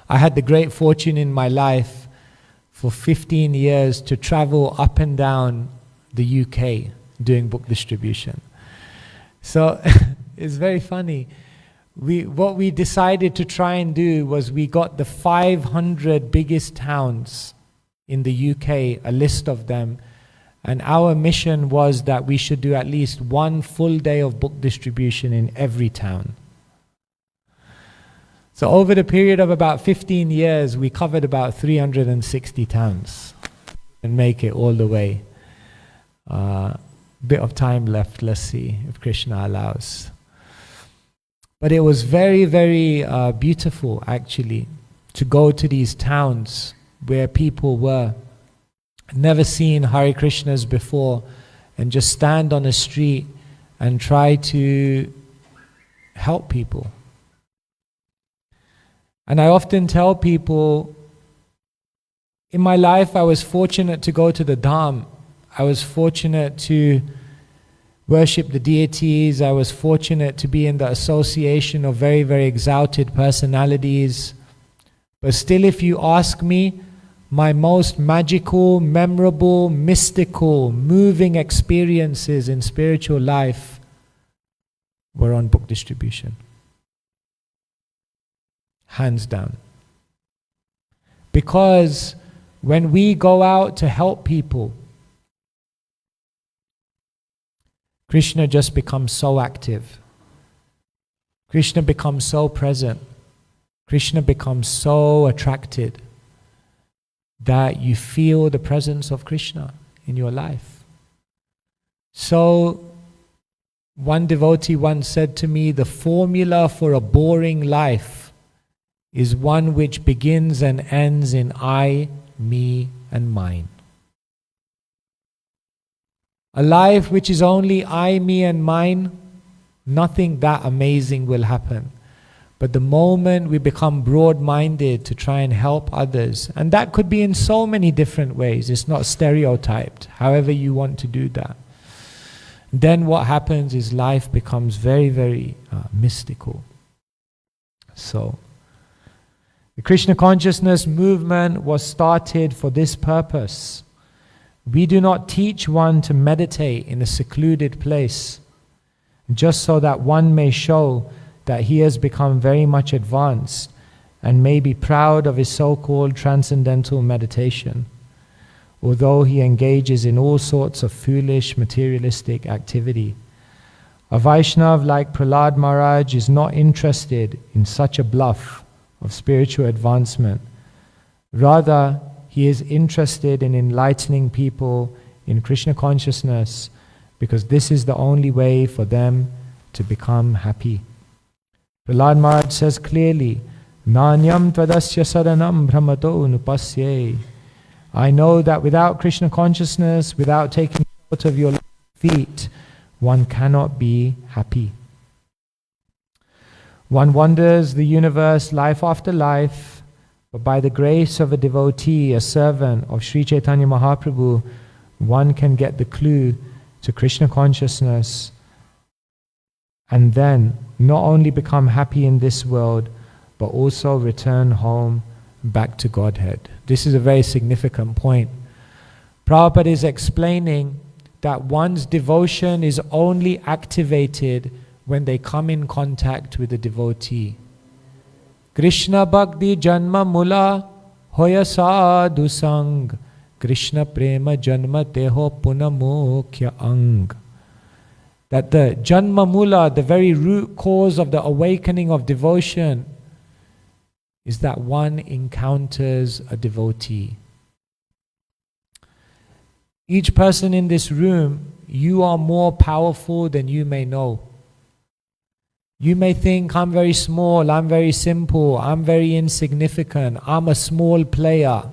I had the great fortune in my life for 15 years to travel up and down the UK doing book distribution. So it's very funny. What we decided to try and do was we got the 500 biggest towns in the UK, a list of them, and our mission was that we should do at least one full day of book distribution in every town. So over the period of about 15 years, we covered about 360 towns and make it all the way. Bit of time left, let's see if Krishna allows. But it was very, very beautiful actually to go to these towns where people were never seen Hare Krishnas before and just stand on a street and try to help people. And I often tell people, in my life I was fortunate to go to the Dham. I was fortunate to worship the deities. I was fortunate to be in the association of very, very exalted personalities. But still, if you ask me, my most magical, memorable, mystical, moving experiences in spiritual life were on book distribution. Hands down. Because when we go out to help people, Krishna just becomes so active. Krishna becomes so present. Krishna becomes so attracted that you feel the presence of Krishna in your life. So, one devotee once said to me, the formula for a boring life is one which begins and ends in I, me, and mine. A life which is only I, me, and mine, nothing that amazing will happen. But the moment we become broad-minded to try and help others, and that could be in so many different ways, it's not stereotyped, however you want to do that, then what happens is life becomes very, very mystical. So, the Krishna consciousness movement was started for this purpose. We do not teach one to meditate in a secluded place just so that one may show that he has become very much advanced and may be proud of his so-called transcendental meditation. although he engages in all sorts of foolish materialistic activity. A Vaishnav like Prahlad Maharaj is not interested in such a bluff of spiritual advancement. Rather, he is interested in enlightening people in Krishna consciousness, because this is the only way for them to become happy. Prahlad Maharaj says clearly, Nanyam tvadasya saranam brahmato nupasye. I know that without Krishna consciousness, without taking note of your feet, one cannot be happy. One wanders the universe life after life, but by the grace of a devotee, a servant of Sri Chaitanya Mahaprabhu, one can get the clue to Krishna consciousness and then not only become happy in this world, but also return home back to Godhead. This is a very significant point. Prabhupada is explaining that one's devotion is only activated when they come in contact with a devotee. Krishna Bhakti Janma Mula Hoya Sadhu Sang, Krishna Prema Janma Teho Punamukya Ang. That the Janma Mula, the very root cause of the awakening of devotion, is that one encounters a devotee. Each person in this room, you are more powerful than you may know. You may think, I'm very small, I'm very simple, I'm very insignificant, I'm a small player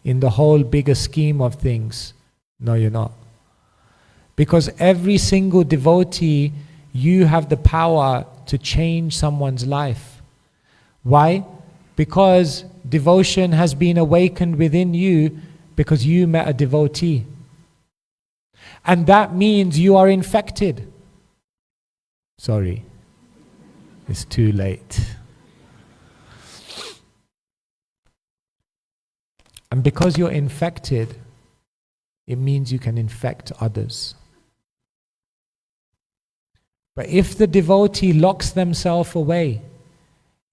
in the whole bigger scheme of things. No, you're not. Because every single devotee, you have the power to change someone's life. Why? Because devotion has been awakened within you because you met a devotee. And that means you are infected. Sorry, it's too late. And because you're infected, it means you can infect others. But if the devotee locks themselves away,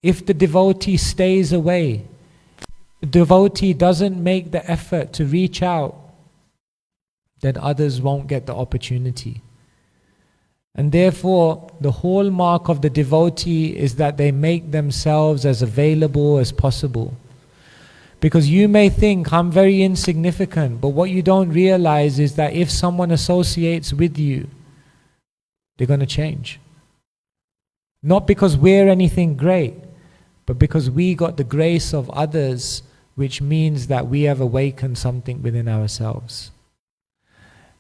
if the devotee stays away, the devotee doesn't make the effort to reach out, then others won't get the opportunity. And therefore, the hallmark of the devotee is that they make themselves as available as possible. Because you may think, I'm very insignificant, but what you don't realize is that if someone associates with you, they're going to change. Not because we're anything great, but because we got the grace of others, which means that we have awakened something within ourselves.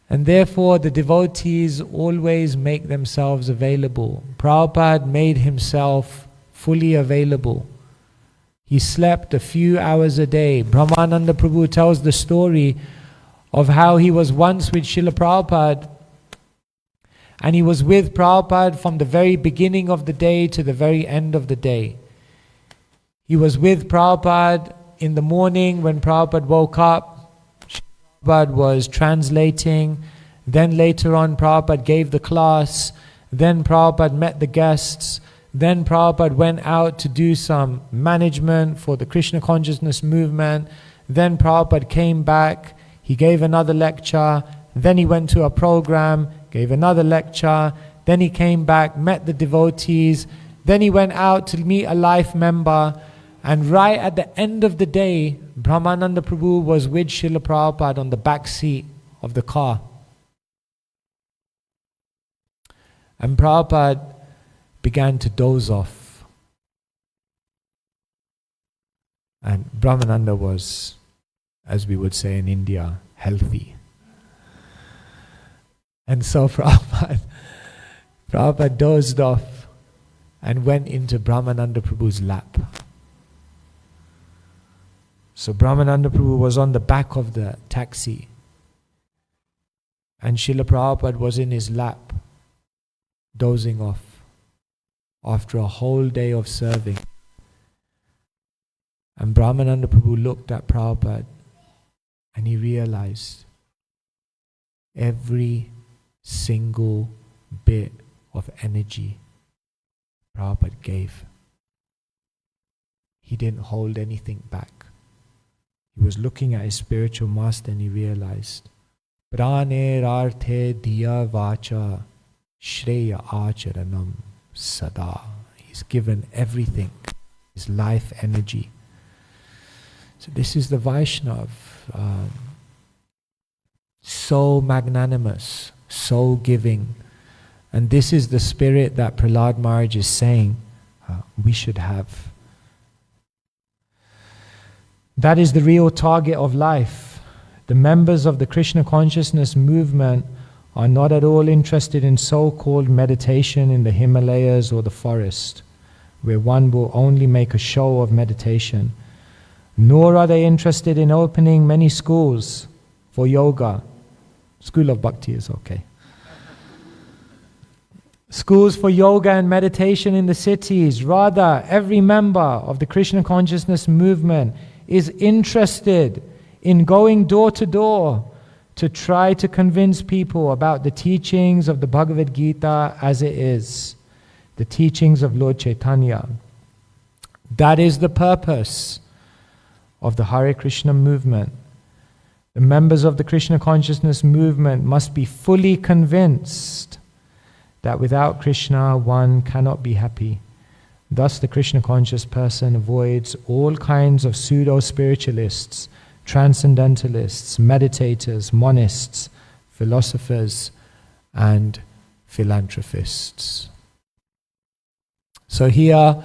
And therefore the devotees always make themselves available. Prabhupada made himself fully available. He slept a few hours a day. Brahmananda Prabhu tells the story of how he was once with Srila Prabhupada, and he was with Prabhupada from the very beginning of the day to the very end of the day. He was with Prabhupada in the morning when Prabhupada woke up. Prabhupada was translating. Then later on Prabhupada gave the class. Then Prabhupada met the guests. Then Prabhupada went out to do some management for the Krishna consciousness movement. Then Prabhupada came back. He gave another lecture. Then he went to a program, gave another lecture. Then he came back, met the devotees. Then he went out to meet a life member. And right at the end of the day, Brahmananda Prabhu was with Srila Prabhupada on the back seat of the car. And Prabhupada began to doze off. And Brahmananda was, as we would say in India, healthy. And so Prabhupada dozed off and went into Brahmananda Prabhu's lap. So Brahmananda Prabhu was on the back of the taxi, and Srila Prabhupada was in his lap, dozing off after a whole day of serving. And Brahmananda Prabhu looked at Prabhupada and he realized every single bit of energy Prabhupada gave. He didn't hold anything back. He was looking at his spiritual master and he realized, Praner arthe diya vacha shreya acharanam sada. He's given everything, his life energy. So this is the Vaishnav, so magnanimous, so giving. And this is the spirit that Prahlad Maharaj is saying we should have. That is the real target of life. The members of the Krishna consciousness movement are not at all interested in so-called meditation in the Himalayas or the forest, where one will only make a show of meditation. Nor are they interested in opening many schools for yoga. School of Bhakti is okay. Schools for yoga and meditation in the cities. Rather, every member of the Krishna consciousness movement is interested in going door to door to try to convince people about the teachings of the Bhagavad Gita as it is, the teachings of Lord Chaitanya. That is the purpose of the Hare Krishna movement. The members of the Krishna consciousness movement must be fully convinced that without Krishna one cannot be happy. Thus the Krishna conscious person avoids all kinds of pseudo-spiritualists, transcendentalists, meditators, monists, philosophers, and philanthropists. So here,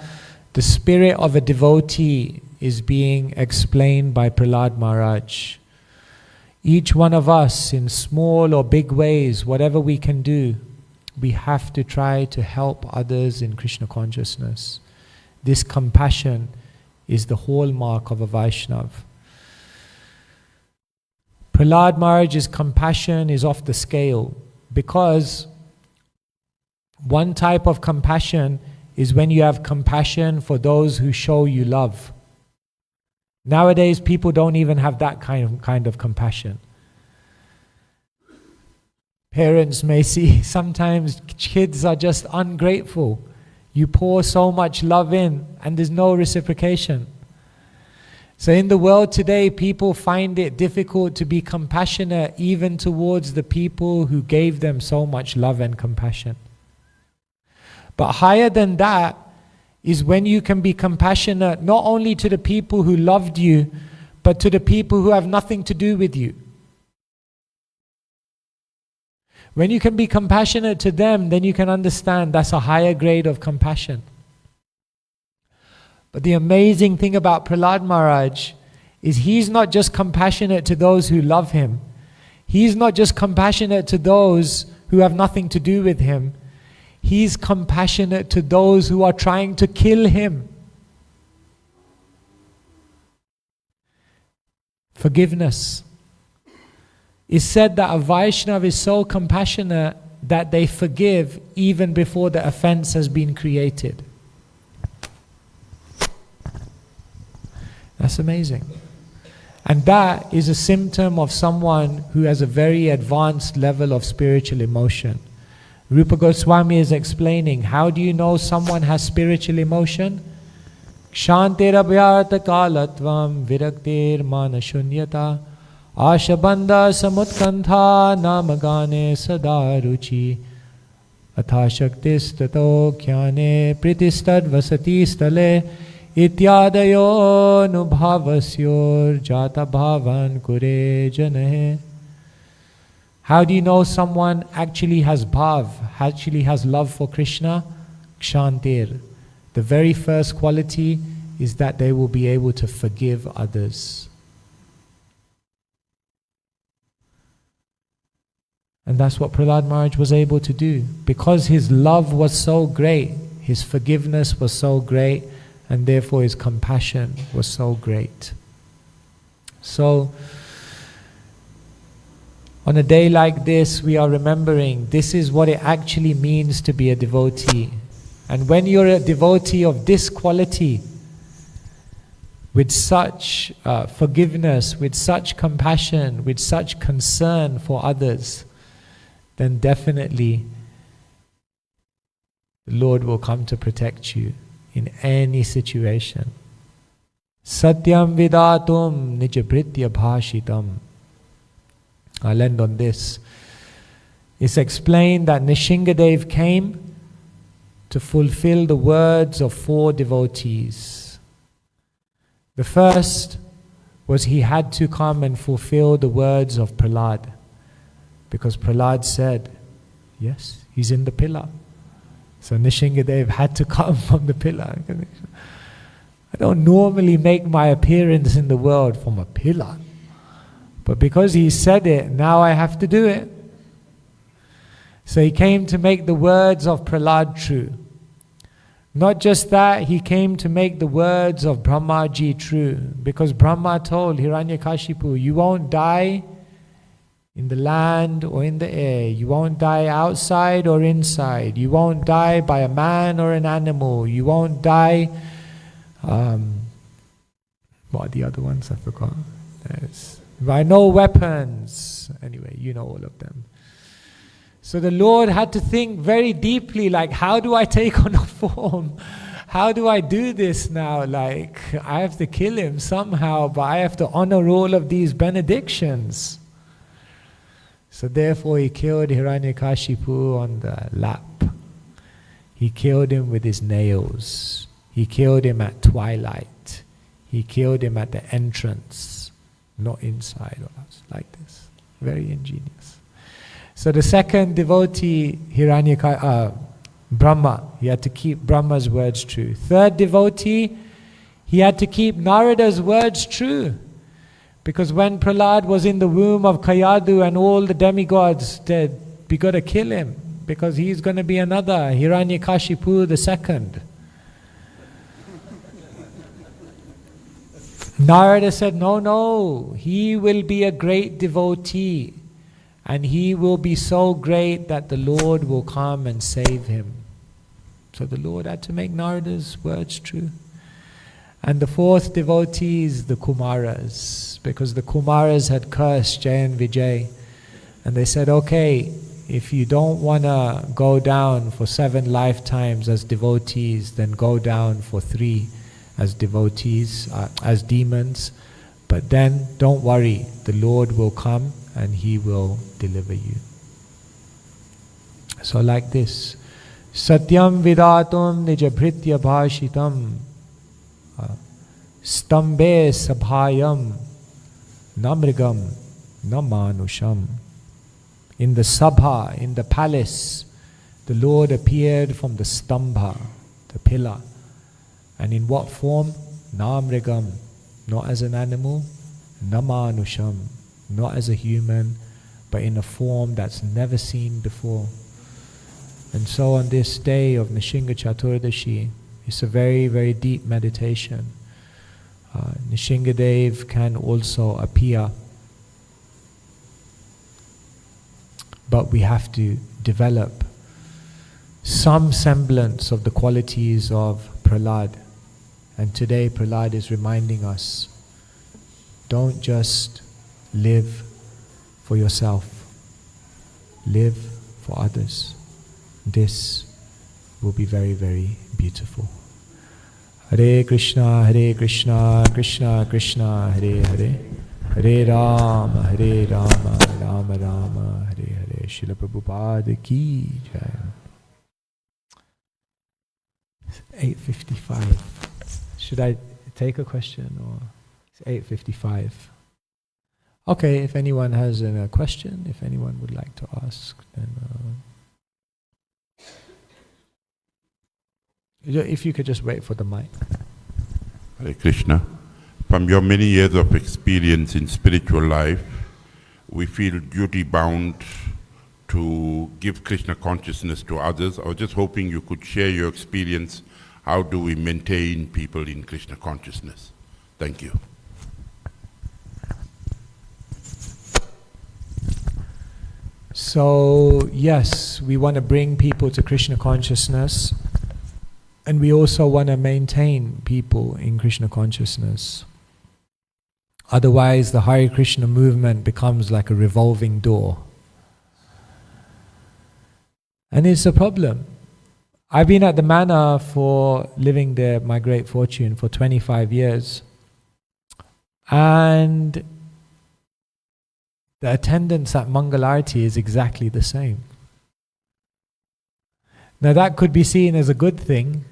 the spirit of a devotee is being explained by Prahlad Maharaj. Each one of us, in small or big ways, whatever we can do, we have to try to help others in Krishna consciousness. This compassion is the hallmark of a Vaishnav. Prahlad Maharaj's compassion is off the scale, because one type of compassion is when you have compassion for those who show you love. Nowadays, people don't even have that kind of compassion. Parents may see sometimes kids are just ungrateful. You pour so much love in and there's no reciprocation. So in the world today, people find it difficult to be compassionate even towards the people who gave them so much love and compassion. But higher than that is when you can be compassionate not only to the people who loved you, but to the people who have nothing to do with you. When you can be compassionate to them, then you can understand that's a higher grade of compassion. But the amazing thing about Prahlad Maharaj is he's not just compassionate to those who love him. He's not just compassionate to those who have nothing to do with him. He's compassionate to those who are trying to kill him. Forgiveness. It's said that a Vaishnava is so compassionate that they forgive even before the offense has been created. That's amazing. And that is a symptom of someone who has a very advanced level of spiritual emotion. Rupa Goswami is explaining, how do you know someone has spiritual emotion? Kshantirabhyartha kalatvam viraktir manashunyata ashabandha samutkantha namagane sadaruchi atha shaktis tato khyane pritistad vasati stale ityadayo nubhavasyor jata bhavan kure janahe. How do you know someone actually has bhav, actually has love for Krishna? Kshantir. The very first quality is that they will be able to forgive others. And that's what Prahlad Maharaj was able to do. Because his love was so great, his forgiveness was so great, and therefore his compassion was so great. So, on a day like this, we are remembering this is what it actually means to be a devotee. And when you're a devotee of this quality, with such forgiveness, with such compassion, with such concern for others, then definitely the Lord will come to protect you in any situation. Satyam vidatum nijabhritya bhashitam. I'll end on this. It's explained that Nrsimhadev came to fulfill the words of 4 devotees. The first was he had to come and fulfill the words of Prahlad, because Prahlad said, yes, he's in the pillar. So Nrsimhadev had to come from the pillar. I don't normally make my appearance in the world from a pillar, but because he said it, now I have to do it. So he came to make the words of Prahlad true. Not just that, he came to make the words of Brahmaji true, because Brahma told Hiranyakashipu, you won't die in the land or in the air, you won't die outside or inside, you won't die by a man or an animal, you won't die, what are the other ones? I forgot. By no weapons. Anyway, you know all of them. So the Lord had to think very deeply, like, how do I take on a form? How do I do this now? Like, I have to kill him somehow, but I have to honor all of these benedictions. So therefore he killed Hiranyakashipu on the lap. He killed him with his nails. He killed him at twilight. He killed him at the entrance, not inside or else, like this. Very ingenious. So the second devotee, Brahma, he had to keep Brahma's words true. Third devotee, he had to keep Narada's words true. Because when Prahlad was in the womb of Kayadu and all the demigods said, we got to kill him, because he's going to be another Hiranyakashipu the second. Narada said, no, he will be a great devotee. And he will be so great that the Lord will come and save him. So the Lord had to make Narada's words true. And the fourth devotee is the Kumaras, because the Kumaras had cursed Jay and Vijay. And they said, okay, if you don't want to go down for 7 lifetimes as devotees, then go down for 3 as devotees, as demons. But then don't worry, the Lord will come and he will deliver you. So like this, Satyam vidatum nijabhritya bhashitam stambe sabhayam namrigam namanusham. In the sabha, in the palace, the Lord appeared from the stambha, the pillar. And in what form? Namrigam, not as an animal, namanusham, not as a human, but in a form that's never seen before. And so on this day of Nrsimha Chaturdasi, it's a very, very deep meditation. Nrsimhadev can also appear, but we have to develop some semblance of the qualities of Prahlad. And today Prahlad is reminding us, don't just live for yourself, live for others. This will be very, very beautiful. Hare Krishna, Krishna Krishna, Hare Hare, Hare Rama, Rama Rama, Hare Hare. Srila Prabhupada ki jai. 8:55. Should I take a question or it's 8:55? Okay, if anyone has a question, if anyone would like to ask, then if you could just wait for the mic. Hare Krishna. From your many years of experience in spiritual life, we feel duty bound to give Krishna consciousness to others. I was just hoping you could share your experience. How do we maintain people in Krishna consciousness? Thank you. So, yes, we want to bring people to Krishna consciousness, and we also want to maintain people in Krishna consciousness. Otherwise, the Hare Krishna movement becomes like a revolving door. And it's a problem. I've been at the manor for living there, my great fortune, for 25 years. And the attendance at Mangalarti is exactly the same. Now that could be seen as a good thing,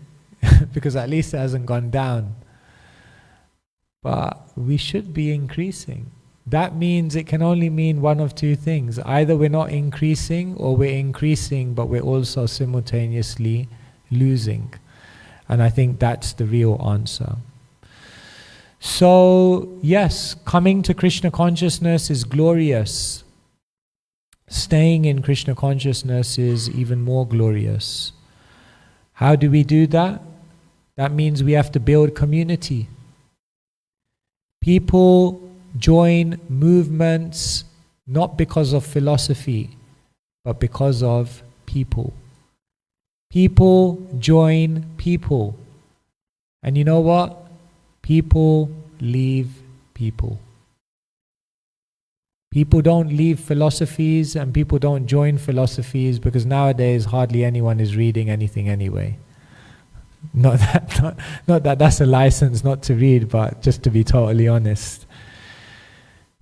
because at least it hasn't gone down. But we should be increasing. That means it can only mean one of two things. Either we're not increasing, or we're increasing but we're also simultaneously losing. And I think that's the real answer. So yes, coming to Krishna consciousness is glorious. Staying in Krishna consciousness is even more glorious. How do we do that? That means we have to build community. People join movements not because of philosophy, but because of people. People join people. And you know what? People leave people. People don't leave philosophies, and people don't join philosophies, because nowadays hardly anyone is reading anything anyway. Not that that's a license not to read, but just to be totally honest.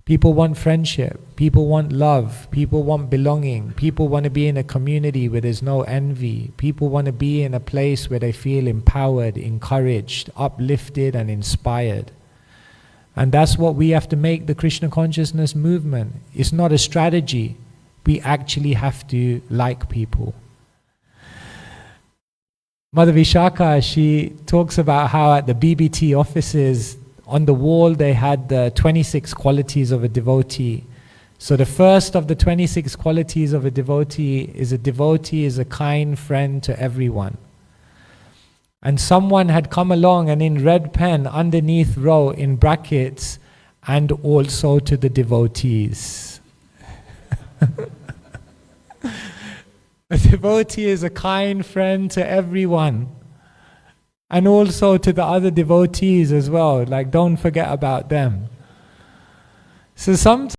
People want friendship, people want love, people want belonging, people want to be in a community where there's no envy, people want to be in a place where they feel empowered, encouraged, uplifted and inspired. And that's what we have to make the Krishna consciousness movement. It's not a strategy. We actually have to like people. Mother Vishaka, she talks about how at the BBT offices, on the wall they had the 26 qualities of a devotee. So the first of the 26 qualities of a devotee is a kind friend to everyone. And someone had come along and in red pen underneath wrote in brackets, and also to the devotees. A devotee is a kind friend to everyone. And also to the other devotees as well. Like, don't forget about them. So sometimes